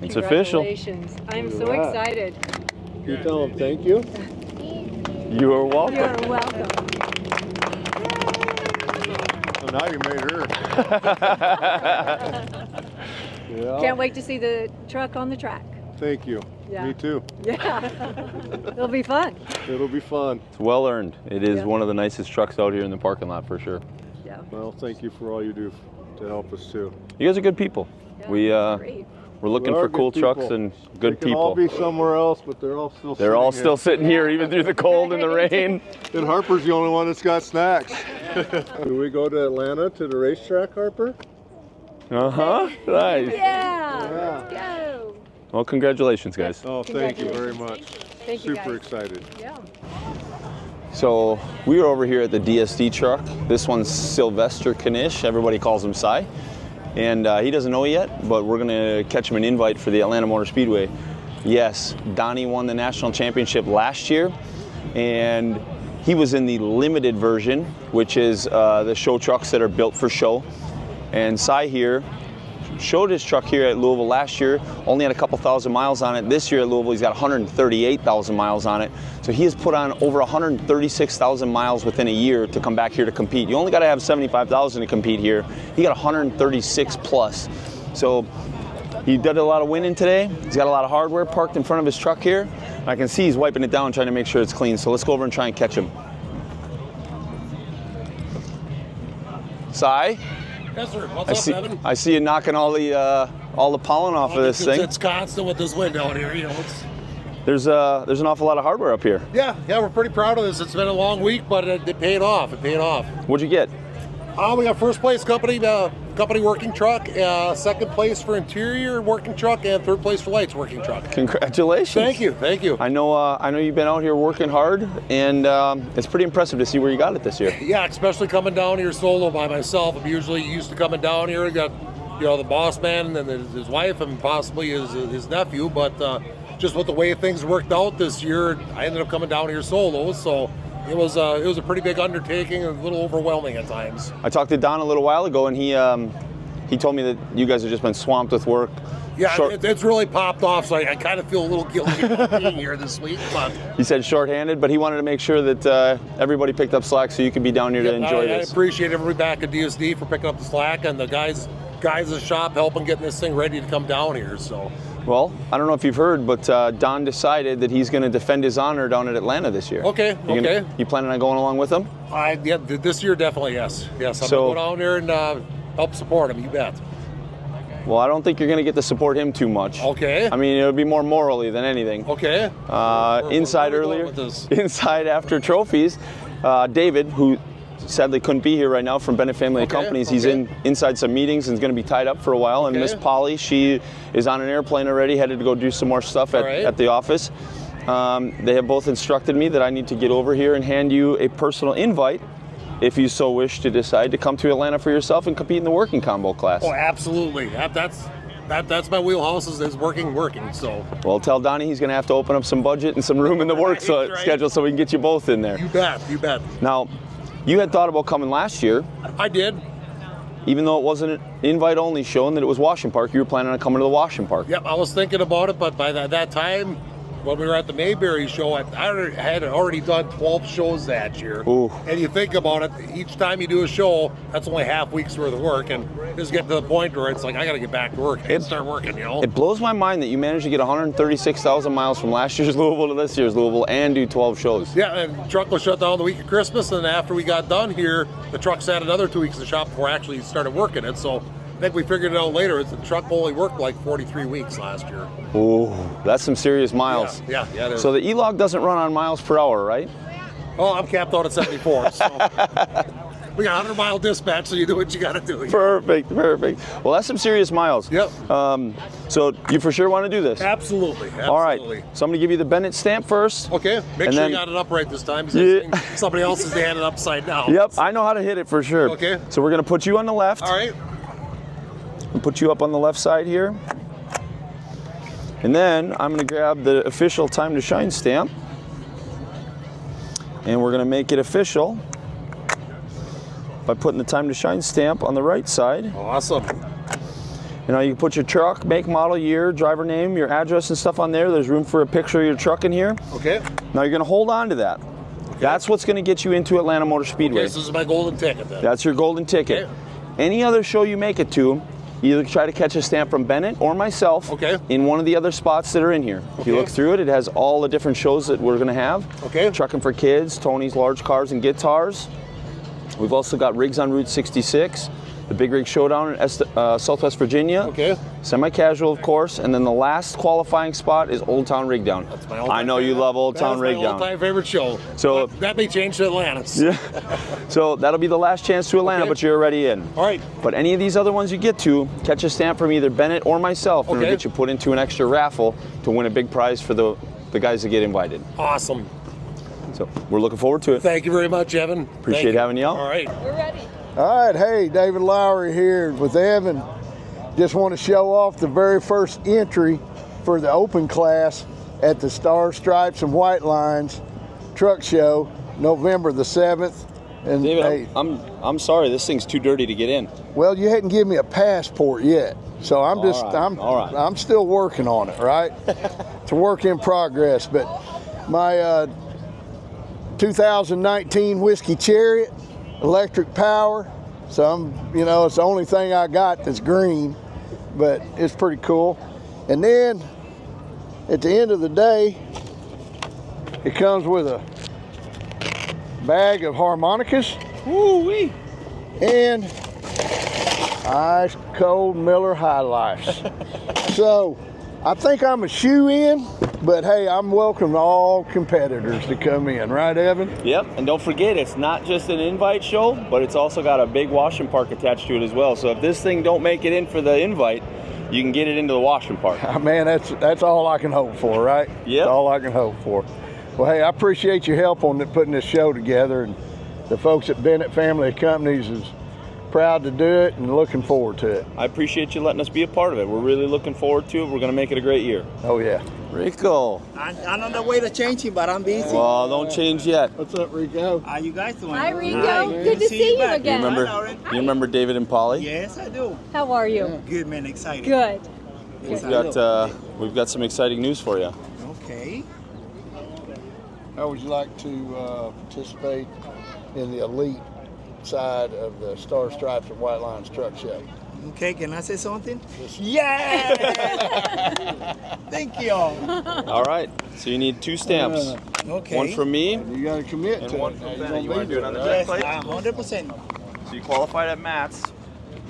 It's official. Congratulations. I'm so Look at that. excited. Can you tell them thank you? You are welcome. You're welcome. So now you made her. Yeah. Can't wait to see the truck on the track. Thank you. Yeah. Me too. Yeah. It'll be fun. It'll be fun. It's well earned. It is one of the nicest trucks out here in the parking lot for sure. Yeah. Well, thank you for all you do to help us too. You guys are good people. We're looking We are for cool good trucks people. and good They can all people. be somewhere else, but they're all still. They're all still sitting here, even through the cold and the rain. And Harper's the only one that's got snacks. Do we go to Atlanta to the racetrack, Harper? Nice. Yeah. Let's go. Well, congratulations, guys. Oh, thank you very much. Thank you, Super guys. excited. Yeah. So we are over here at the DSD truck. This one's Sylvester Kanish. Everybody calls him Cy. And he doesn't know yet, but we're going to catch him an invite for the Atlanta Motor Speedway. Yes, Donnie won the national championship last year, and he was in the limited version, which is the show trucks that are built for show. And Cy here showed his truck here at Louisville last year, only had a couple thousand miles on it. This year at Louisville, he's got 138,000 miles on it. So he has put on over 136,000 miles within a year to come back here to compete. You only got to have 75,000 to compete here. He got 136 plus. So he did a lot of winning today. He's got a lot of hardware parked in front of his truck here. I can see he's wiping it down, trying to make sure it's clean. So let's go over and try and catch him. Cy? Yes, sir. What's up, Evan? I see you knocking all the pollen off of this thing. It's constant with this wind out here, you know. There's an awful lot of hardware up here. Yeah, we're pretty proud of this. It's been a long week, but it paid off. It paid off. What'd you get? We got first place company working truck, second place for interior working truck, and third place for lights working truck. Congratulations! Thank you. I know you've been out here working hard, and it's pretty impressive to see where you got it this year. Yeah, especially coming down here solo by myself. I'm usually used to coming down here. I got the boss man and his wife and possibly his nephew, but just with the way things worked out this year, I ended up coming down here solo. So. It was a pretty big undertaking and a little overwhelming at times. I talked to Don a little while ago, and he told me that you guys have just been swamped with work. Yeah, it's really popped off, so I kind of feel a little guilty about being here this week. But he said shorthanded, but he wanted to make sure that everybody picked up slack so you could be down here to enjoy this. I appreciate everybody back at DSD for picking up the slack and the guys at the shop helping getting this thing ready to come down here. So. Well, I don't know if you've heard, but Don decided that he's going to defend his honor down at Atlanta this year. Okay. You planning on going along with him? This year definitely yes. I'm going to go down there and help support him. You bet. Well, I don't think you're going to get to support him too much. Okay. I mean, it would be more morally than anything. Okay. Inside after trophies, David, who sadly couldn't be here right now from Bennett Family of Companies. He's inside some meetings and is going to be tied up for a while. And Miss Polly, she is on an airplane already, headed to go do some more stuff at the office. They have both instructed me that I need to get over here and hand you a personal invite if you so wish to decide to come to Atlanta for yourself and compete in the working combo class. Oh, absolutely. That's my wheelhouse is working. So. Well, tell Donnie he's going to have to open up some budget and some room in the work schedule so we can get you both in there. You bet. Now, you had thought about coming last year. I did. Even though it wasn't an invite-only show and that it was Washington Park, you were planning on coming to the Washington Park. Yep, I was thinking about it, but by that time, when we were at the Mayberry show, I had already done 12 shows that year. Ooh. And you think about it, each time you do a show, that's only half week's worth of work, and just get to the point where it's like, I got to get back to work and start working, you know? It blows my mind that you managed to get 136,000 miles from last year's Louisville to this year's Louisville and do 12 shows. Yeah, and the truck was shut down the week of Christmas, and after we got done here, the truck sat another 2 weeks in the shop before I actually started working it, so I think we figured it out later. The truck only worked like 43 weeks last year. Ooh, that's some serious miles. Yeah, it is. So the E-Log doesn't run on miles per hour, right? Oh, I'm capped out at 74, so we got 100-mile dispatch, so you do what you got to do. Perfect. Well, that's some serious miles. Yep. So you for sure want to do this? Absolutely. All right. So I'm going to give you the Bennett stamp first. Okay. Make sure you got it upright this time, because somebody else is handing it upside down. Yep, I know how to hit it for sure. Okay. So we're going to put you on the left. All right. And put you up on the left side here. And then I'm going to grab the official Time to Shine stamp. And we're going to make it official by putting the Time to Shine stamp on the right side. Awesome. And now you can put your truck, make, model, year, driver name, your address and stuff on there. There's room for a picture of your truck in here. Okay. Now you're going to hold on to that. Okay. That's what's going to get you into Atlanta Motor Speedway. Okay, so this is my golden ticket then. That's your golden ticket. Okay. Any other show you make it to, either try to catch a stamp from Bennett or myself in one of the other spots that are in here. If you look through it, it has all the different shows that we're going to have. Trucking for Kids, Tony's Large Cars and Guitars. We've also got rigs on Route 66, the Big Rig Showdown in Southwest Virginia. Semi-casual, of course, and then the last qualifying spot is Old Town Rig Down. That's my all-time I know you love Old Town Rig Down. Down. That's my all-time favorite show. So that may change to Atlantis. Yeah. So that'll be the last chance to Atlanta, but you're already in. All right. But any of these other ones you get to, catch a stamp from either Bennett or myself, and we'll get you put into an extra raffle to win a big prize for the guys that get invited. Awesome. So we're looking forward to it. Thank you very much, Evan. Appreciate having you out. All right. We're ready. All right, hey, David Lowry here with Evan. Just want to show off the very first entry for the open class at the Star Stripes and White Lines Truck Show, November the 7th. And David, hey, I'm sorry, this thing's too dirty to get in. well, you hadn't given me a passport yet, so I'm just I'm still working on it, right? It's a work in progress, but my 2019 Whiskey Chariot, electric power. So it's the only thing I got that's green, but it's pretty cool. And then at the end of the day, it comes with a bag of harmonicas. Woo-wee. And ice cold Miller High Lifes. So I think I'm a shoe-in, but hey, I'm welcome to all competitors to come in, right, Evan? Yep, and don't forget, it's not just an invite show, but it's also got a big washing park attached to it as well. So if this thing don't make it in for the invite, you can get it into the washing park. Man, that's all I can hope for, right? Yeah. That's all I can hope for. Well, hey, I appreciate your help on putting this show together, and the folks at Bennett Family of Companies is proud to do it and looking forward to it. I appreciate you letting us be a part of it. We're really looking forward to it. We're going to make it a great year. Oh, yeah. Rico. I'm on the way to changing, but I'm busy. Well, don't change yet. What's up, Rico? How you guys doing? Hi, Rico. Good to see you again. You remember David and Polly? Yes, I do. How are you? Good, man. Excited. Good. We've got some exciting news for you. Okay. How would you like to participate in the elite side of the Star Stripes and White Lines Truck Show? Okay, can I say something? Yeah! Thank you. All right. So you need 2 stamps. Okay. One from me. You got to commit and to one it. from Bennett. You want to do it on the Yes, back plate? 100%. So you qualified at Matt's.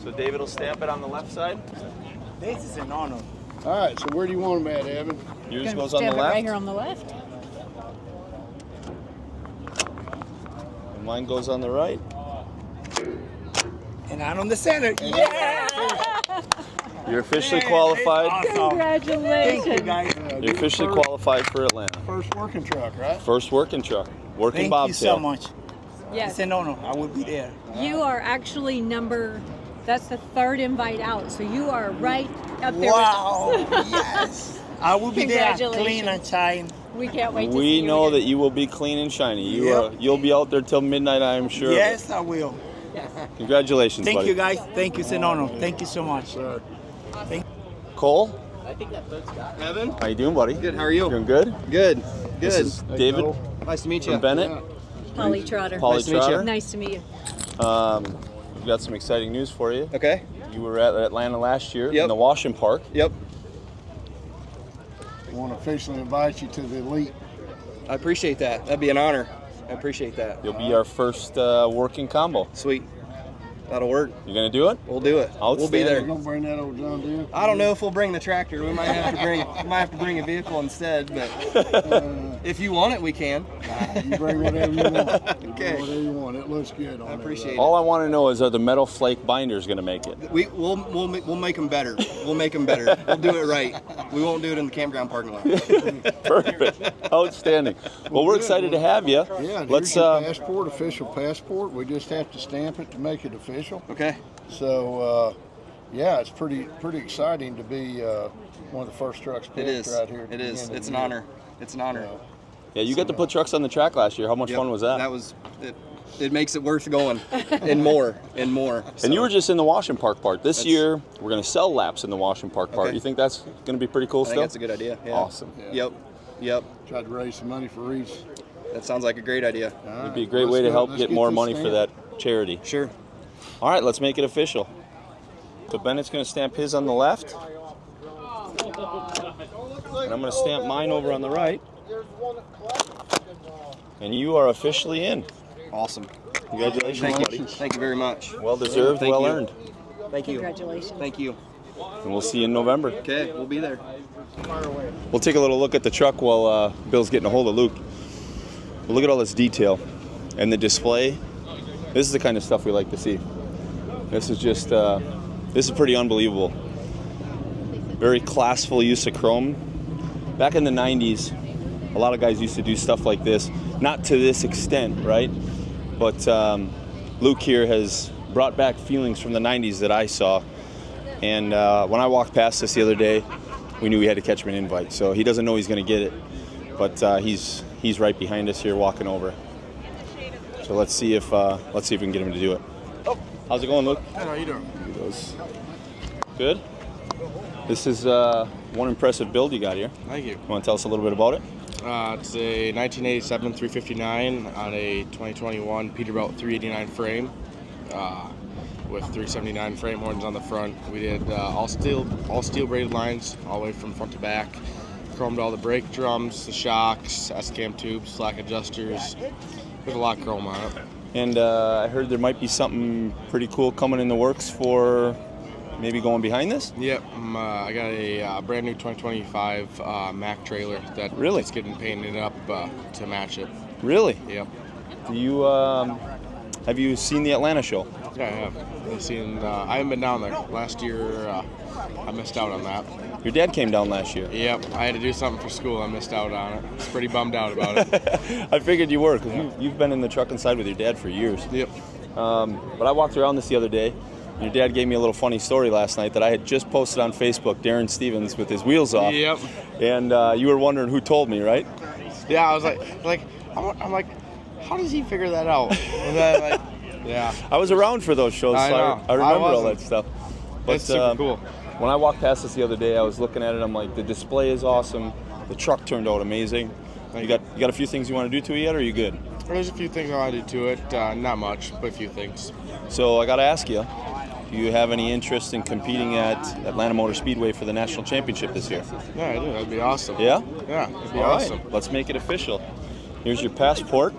So David will stamp it on the left side. This is an honor. All right, so where do you want them at, Evan? Yours goes on the Stamp it left. right here on the left. And mine goes on the right. And I'm on the center. Yeah! You're officially qualified. Awesome. Congratulations. Thank you, guys. You're officially qualified for Atlanta. First working truck, right? First working truck. Working Thank bobtail. you so much. Yes. It's an honor. I will be there. You are actually that's the 3rd invite out, so you are right up there Wow. with us. Yes. I will be there clean and shine. We can't wait to see We you know again. that you will be clean and shiny. Yep. You'll be out there till midnight, I am sure. Yes, I will. Congratulations, Thank buddy. you, guys. Thank you. It's an honor. Thank you so much. Cole, I think that boat's got Evan? how you doing, buddy? Good, how are you? Doing good? Good. This Good. is David Nice to meet you. from Bennett. Polly Trotter. Polly Nice to meet you. Trotter. Nice to meet you. We've got some exciting news for you. Okay. You were at Atlanta last year Yep. in the washing park. Yep. I want to officially invite you to the elite. I appreciate that. That'd be an honor. I appreciate that. You'll be our first working combo. Sweet. That'll work. You gonna do it? We'll do it. We'll be there. You gonna bring that old John Deere? I don't know if we'll bring the tractor. We might have to bring a vehicle instead, but if you want it, we can. You bring whatever you want. Okay. Bring whatever you want. It looks good on I appreciate it. All I want to know is, are the metal flake binders gonna make it? We'll make them better. We'll make them better. We'll do it right. We won't do it in the campground parking lot. Perfect. Outstanding. Well, we're excited to have you. Yeah, Let's. here's your passport, official passport. We just have to stamp it to make it official. Okay. So, yeah, it's pretty exciting to be one of the first trucks It picked is. right here. At It the is. beginning It's of an the honor. It's an honor. Yeah, you got to put trucks on the track last year. How much Yep. fun was that? That was it. It makes it worth going, and more, and more. And you were just in the washing park part. This That's- year, we're going to sell laps in the washing park part. Okay. You think that's going to be pretty cool I think still? that's a good idea. Yeah. Awesome. Yep. Yep. Tried to raise some money for Reese. That sounds like a great idea. It'd be a great way to help get more money for that charity. Sure. All right, let's make it official. So Bennett's going to stamp his on the left. And I'm going to stamp mine over on the right. And you are officially in. Awesome. Congratulations, buddy. Thank you very much. Well deserved, Thank well you. earned. Thank you. Congratulations. Thank you. And we'll see you in November. Okay, we'll be there. We'll take a little look at the truck while Bill's getting a hold of Luke. But look at all this detail and the display. This is the kind of stuff we like to see. This is just, this is pretty unbelievable. Very classful use of chrome. Back in the 90s, a lot of guys used to do stuff like this. Not to this extent, right? But Luke here has brought back feelings from the 90s that I saw. And when I walked past this the other day, we knew we had to catch him an invite. So he doesn't know he's going to get it, but he's right behind us here, walking over. So let's see if we can get him to do it. Oh, how's it going, Luke? Good, how you doing? Good. This is one impressive build you got here. Thank you. You want to tell us a little bit about it? It's a 1987 359 on a 2021 Peterbilt 389 frame with 379 frame horns on the front. We did all steel braided lines all the way from front to back. Chromed all the brake drums, the shocks, S-cam tubes, slack adjusters. There's a lot of chrome on it. And I heard there might be something pretty cool coming in the works for maybe going behind this? Yep, I got a brand new 2025 Mack trailer that is getting painted up to match it. Really? Yep. Do you have you seen the Atlanta show? Yeah, I have. I haven't been down there. Last year, I missed out on that. Your dad came down last year. Yep, I had to do something for school. I missed out on it. I was pretty bummed out about it. I figured you were, because you've been in the trucking side with your dad for years. Yep. But I walked around this the other day. Your dad gave me a little funny story last night that I had just posted on Facebook, Darren Stevens with his wheels off. Yep. And you were wondering who told me, right? Yeah, I was I'm like, how does he figure that out? And then, yeah. I was around for those shows, I so know. I remember all wasn't. that stuff. But It's super cool. When I walked past this the other day, I was looking at it. I'm like, the display is awesome. The truck turned out amazing. You got a few things you want to do to it yet, or are you good? There's a few things I want to do to it. Not much, but a few things. So I got to ask you, do you have any interest in competing at Atlanta Motor Speedway for the national championship this year? Yeah, I do. That'd be awesome. Yeah? Yeah, it'd be All awesome. right, let's make it official. Here's your passport.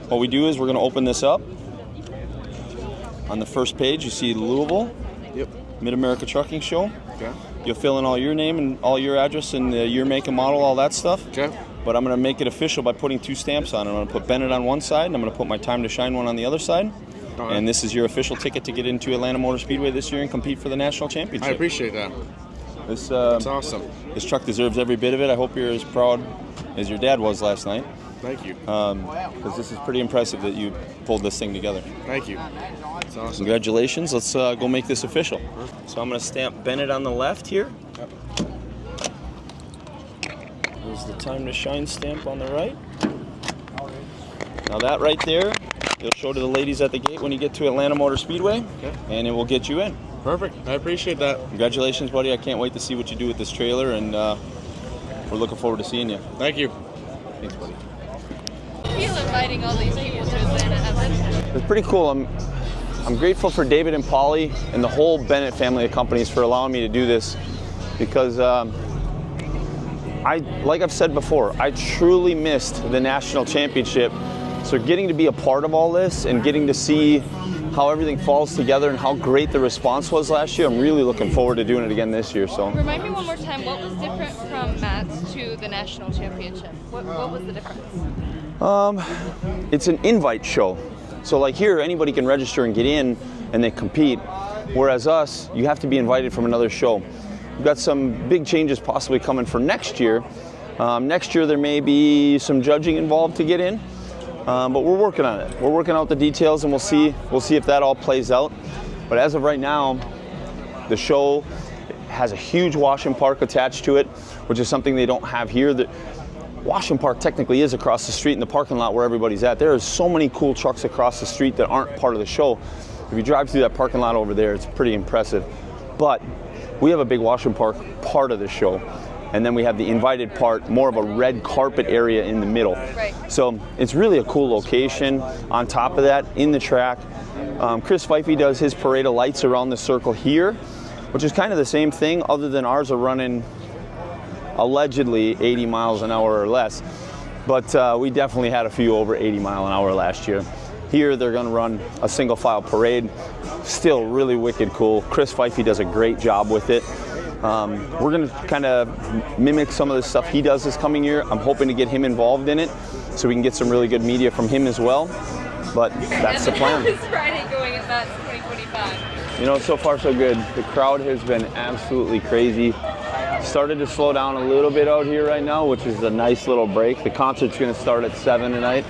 What we do is we're going to open this up. On the first page, you see Louisville. Yep. Mid-America Trucking Show. Okay. You'll fill in all your name and all your address and your make and model, all that stuff. Okay. But I'm going to make it official by putting two stamps on it. I'm going to put Bennett on one side, and I'm going to put my Time to Shine one on the other side. All right. And this is your official ticket to get into Atlanta Motor Speedway this year and compete for the national championship. I appreciate that. This, That's awesome. This truck deserves every bit of it. I hope you're as proud as your dad was last night. Thank you. Because this is pretty impressive that you pulled this thing together. Thank you. It's awesome. Congratulations. Let's go make this official. So I'm going to stamp Bennett on the left here. Yep. There's the Time to Shine stamp on the right. Now that right there, you'll show to the ladies at the gate when you get to Atlanta Motor Speedway, and it will get you in. Perfect. I appreciate that. Congratulations, buddy. I can't wait to see what you do with this trailer, and we're looking forward to seeing you. Thank you. Thanks, buddy. Feel inviting all these people to Atlanta, Evan? It's pretty cool. I'm grateful for David and Polly and the whole Bennett family of companies for allowing me to do this, because like I've said before, I truly missed the national championship. So getting to be a part of all this and getting to see how everything falls together and how great the response was last year, I'm really looking forward to doing it again this year. So Remind me one more time, what was different from Matt's to the national championship? What was the difference? It's an invite show. So like here, anybody can register and get in and they compete. Whereas us, you have to be invited from another show. We've got some big changes possibly coming for next year. Next year there may be some judging involved to get in. But we're working on it. We're working out the details, and we'll see if that all plays out. But as of right now, the show has a huge wash and park attached to it, which is something they don't have here. The wash and park technically is across the street in the parking lot where everybody's at. There are so many cool trucks across the street that aren't part of the show. If you drive through that parking lot over there, it's pretty impressive. But we have a big wash and park part of the show. And then we have the invited part, more of a red carpet area in the middle. Right. So it's really a cool location. On top of that, in the track, Chris Feifey does his parade of lights around the circle here. which is kind of the same thing, other than ours are running allegedly 80 miles an hour or less. But we definitely had a few over 80 mile an hour last year. Here they're going to run a single file parade. Still really wicked cool. Chris Pfeiffe does a great job with it. We're going to kind of mimic some of the stuff he does this coming year. I'm hoping to get him involved in it so we can get some really good media from him as well. But that's the plan. How is Friday going at Mats 2025? You know, so far so good. The crowd has been absolutely crazy. Started to slow down a little bit out here right now, which is a nice little break. The concert's going to start at 7 tonight.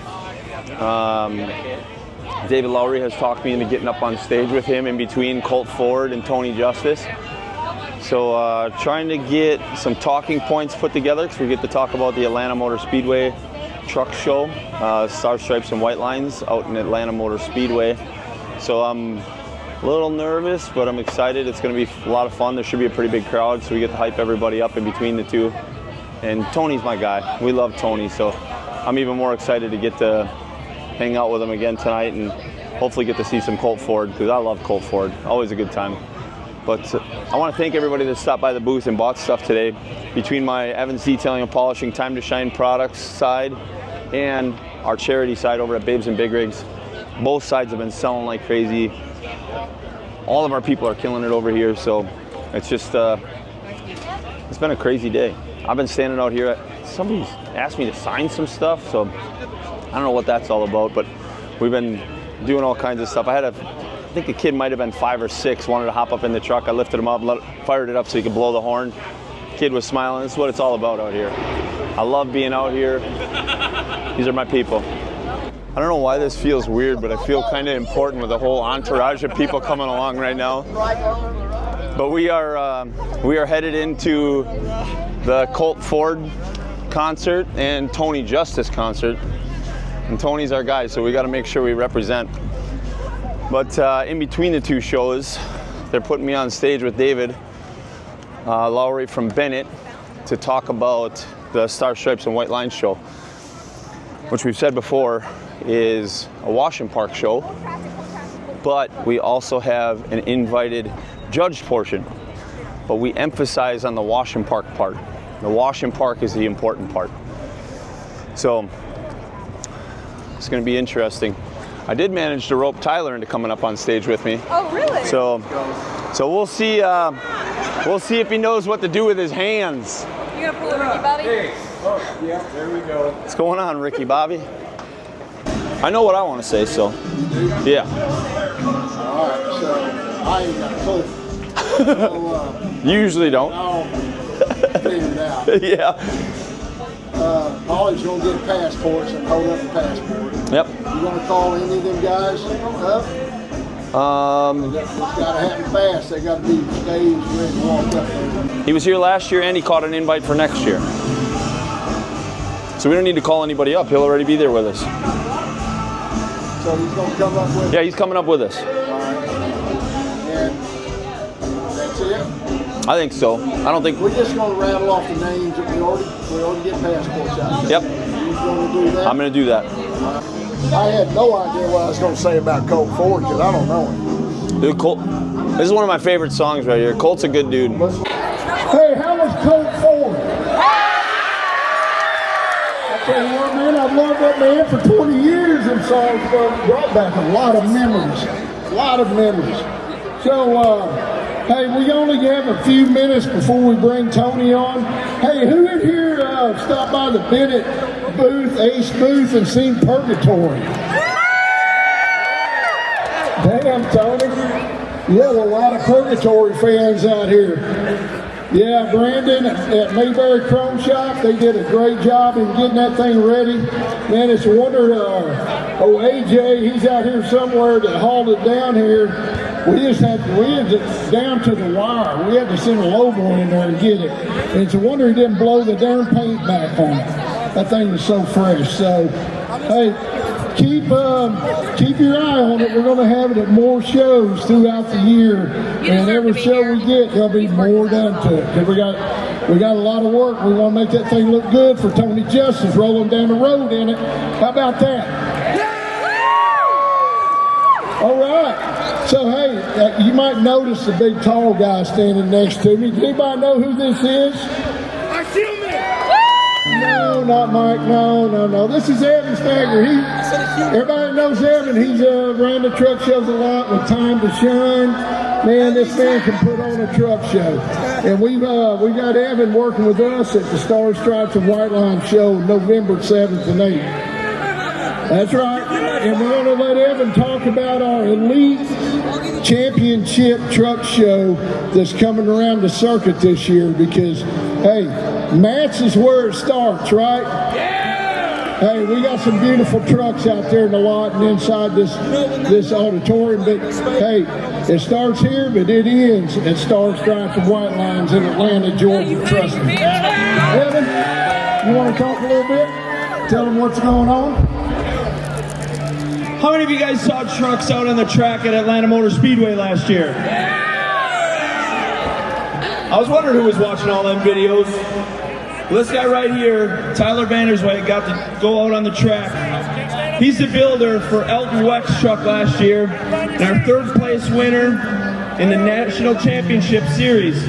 David Lowry has talked me into getting up on stage with him in between Colt Ford and Tony Justice. So trying to get some talking points put together because we get to talk about the Atlanta Motor Speedway truck show, Star Stripes and White Lines out in Atlanta Motor Speedway. So I'm a little nervous, but I'm excited. It's going to be a lot of fun. There should be a pretty big crowd, so we get to hype everybody up in between the two. And Tony's my guy. We love Tony, so I'm even more excited to get to hang out with him again tonight and hopefully get to see some Colt Ford, because I love Colt Ford. Always a good time. But I want to thank everybody that stopped by the booth and bought stuff today. Between my Evans Detailing and Polishing Time to Shine products side and our charity side over at Babes and Big Rigs, both sides have been selling like crazy. All of our people are killing it over here, so it's just, it's been a crazy day. I've been standing out here. Somebody's asked me to sign some stuff, so I don't know what that's all about, but we've been doing all kinds of stuff. I think the kid might have been 5 or 6, wanted to hop up in the truck. I lifted him up, fired it up so he could blow the horn. Kid was smiling. This is what it's all about out here. I love being out here. These are my people. I don't know why this feels weird, but I feel kind of important with the whole entourage of people coming along right now. But we are headed into the Colt Ford concert and Tony Justice concert. And Tony's our guy, so we got to make sure we represent. But in between the two shows, they're putting me on stage with David Lowry from Bennett to talk about the Star Stripes and White Lines show, which we've said before is a wash and park show, but we also have an invited judge portion, but we emphasize on the wash and park part. The wash and park is the important part. So it's going to be interesting. I did manage to rope Tyler into coming up on stage with me. Oh, really? So we'll see. We'll see if he knows what to do with his hands. You gonna pull a Ricky Bobby? Hey. Oh, yeah, there we go. What's going on, Ricky Bobby? I know what I want to say, so yeah. All right, so I ain't got a clue. So, you usually don't. I'll figure it out. Yeah. Holly's gonna get passports and hold up a passport. Yep. You gonna call any of them guys up? It's gotta happen fast. They gotta be staged, ready to walk up there. He was here last year and he caught an invite for next year. So we don't need to call anybody up. He'll already be there with us. So he's gonna come up with. Yeah, he's coming up with us. All right. And that's it. I think so. I don't think we're just gonna rattle off the names that we already get passports out. Yep. He's gonna do that. I'm gonna do that. I had no idea what I was gonna say about Colt Ford because I don't know him. Dude, Colt. This is one of my favorite songs right here. Colt's a good dude. Hey, how was Colt Ford? I tell you what, man, I've loved that man for 20 years, and songs brought back a lot of memories. A lot of memories. So, hey, we only have a few minutes before we bring Tony on. Hey, who in here stopped by the Bennett booth, Ace booth, and seen Purgatory? Damn, Tony. You have a lot of Purgatory fans out here. Yeah, Brandon at Mayberry Chrome Shop, they did a great job in getting that thing ready. Man, it's a wonder, AJ, he's out here somewhere that hauled it down here. We had it down to the wire. We had to send a logo in there and get it. And it's a wonder he didn't blow the darn paint back on it. That thing was so fresh. So, hey, keep your eye on it. We're going to have it at more shows throughout the year. And every show we get, there'll be more done to it. Because we got a lot of work. We want to make that thing look good for Tony Justice rolling down the road in it. How about that? All right. So, hey, you might notice the big tall guy standing next to me. Does anybody know who this is? No, not Mike. No. This is Evan Stagger. Everybody knows Evan. He's around the truck shows a lot with Time to Shine. Man, this man can put on a truck show. And we got Evan working with us at the Star Stripes and White Line show November 7th and 8th. That's right. And we're going to let Evan talk about our Elite Championship truck show that's coming around the circuit this year because, hey, Matt's is where it starts, right? Yeah! Hey, we got some beautiful trucks out there in the lot and inside this auditorium, but hey, it starts here, but it ends at Star Stripes and White Lines in Atlanta, Georgia. Trust me. Evan, you want to talk a little bit? Tell them what's going on? How many of you guys saw trucks out on the track at Atlanta Motor Speedway last year? I was wondering who was watching all them videos. This guy right here, Tyler Vandersway, got to go out on the track. He's the builder for Elton Weck's truck last year, and our 3rd place winner in the National Championship Series.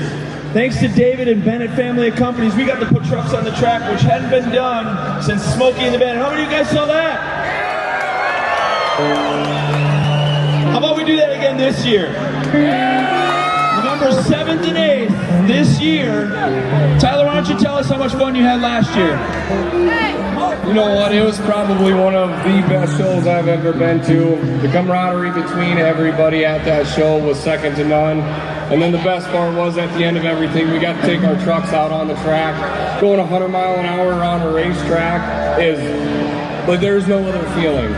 Thanks to David and Bennett Family of Companies, we got to put trucks on the track, which hadn't been done since Smokey and the Bandit. How many of you guys saw that? How about we do that again this year? November 7th and 8th this year. Tyler, why don't you tell us how much fun you had last year? You know what, it was probably one of the best shows I've ever been to. The camaraderie between everybody at that show was second to none. And then the best part was at the end of everything, we got to take our trucks out on the track. Going 100 miles an hour on a racetrack is, but there's no other feeling.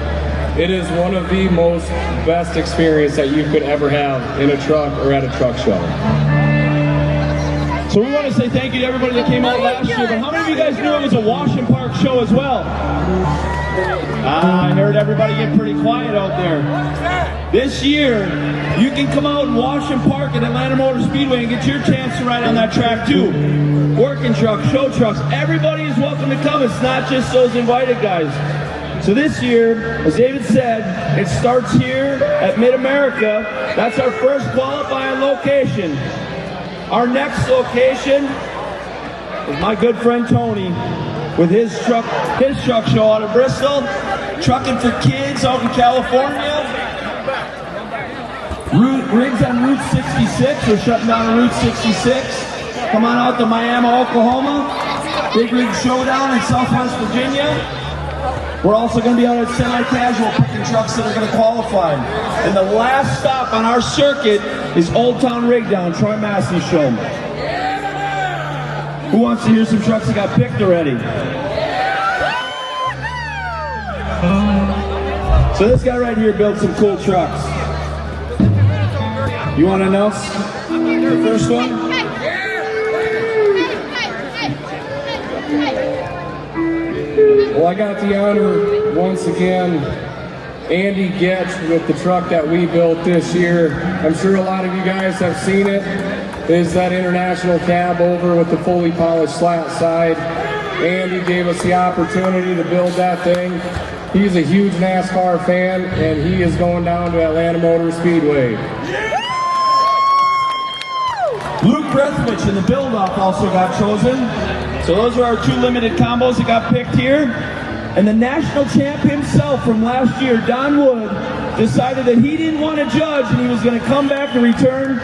It is one of the most best experiences that you could ever have in a truck or at a truck show. So we want to say thank you to everybody that came out last year, but how many of you guys knew it was a wash and park show as well? I heard everybody get pretty quiet out there. This year, you can come out and wash and park at Atlanta Motor Speedway and get your chance to ride on that track too. Working trucks, show trucks, everybody is welcome to come. It's not just those invited guys. So this year, as David said, it starts here at Mid-America. That's our first qualifying location. Our next location is my good friend Tony with his truck show out of Bristol. Trucking for Kids out in California. Rigs on Route 66. We're shutting down on Route 66. Come on out to Miami, Oklahoma. Big Rig Showdown in Southwest Virginia. We're also going to be out at Semi-Casual picking trucks that are going to qualify. And the last stop on our circuit is Old Town Rig Down, Troy Massey's show. Who wants to hear some trucks that got picked already? So this guy right here built some cool trucks. You want to announce the first one? Well, I got the honor once again, Andy Getch with the truck that we built this year. I'm sure a lot of you guys have seen it. Is that international cab over with the fully polished slat side. Andy gave us the opportunity to build that thing. He's a huge NASCAR fan, and he is going down to Atlanta Motor Speedway. Luke Brethwich in the build-off also got chosen. So those are our 2 limited combos that got picked here. And the national champ himself from last year, Don Wood, decided that he didn't want to judge and he was going to come back and return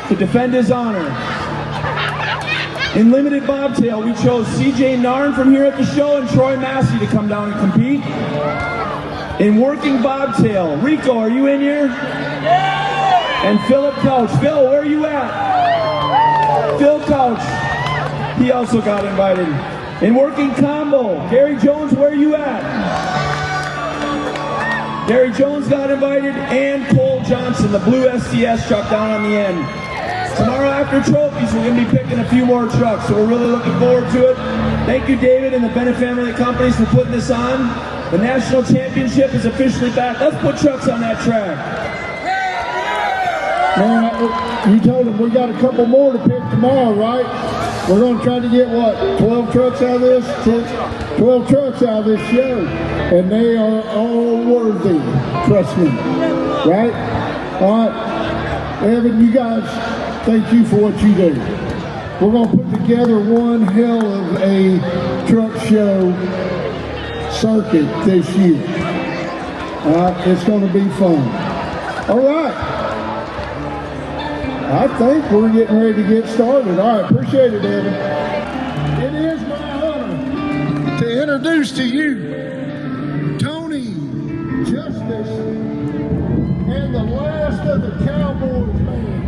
to defend his honor. In limited bobtail, we chose CJ Narn from here at the show and Troy Massey to come down and compete. In working bobtail, Rico, are you in here? And Philip Couch. Phil, where are you at? Phil Couch. He also got invited. In working combo, Gary Jones, where are you at? Gary Jones got invited, and Cole Johnson, the blue SDS truck down on the end. Tomorrow after trophies, we're going to be picking a few more trucks, so we're really looking forward to it. Thank you, David, and the Bennett Family of Companies for putting this on. The National Championship is officially back. Let's put trucks on that track. Man, you told them we got a couple more to pick tomorrow, right? We're going to try to get, what, 12 trucks out of this? 12 trucks out of this show. And they are all worthy, trust me. Right? All right, Evan, you guys, thank you for what you do. We're going to put together one hell of a truck show circuit this year. All right, it's going to be fun. All right, I think we're getting ready to get started. All right, appreciate it, Evan. It is my honor to introduce to you Tony Justice and the last of the Cowboys band.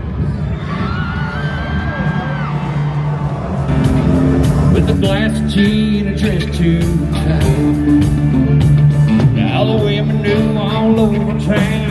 With a glass of tea and a dress too tight, all the women knew all over town.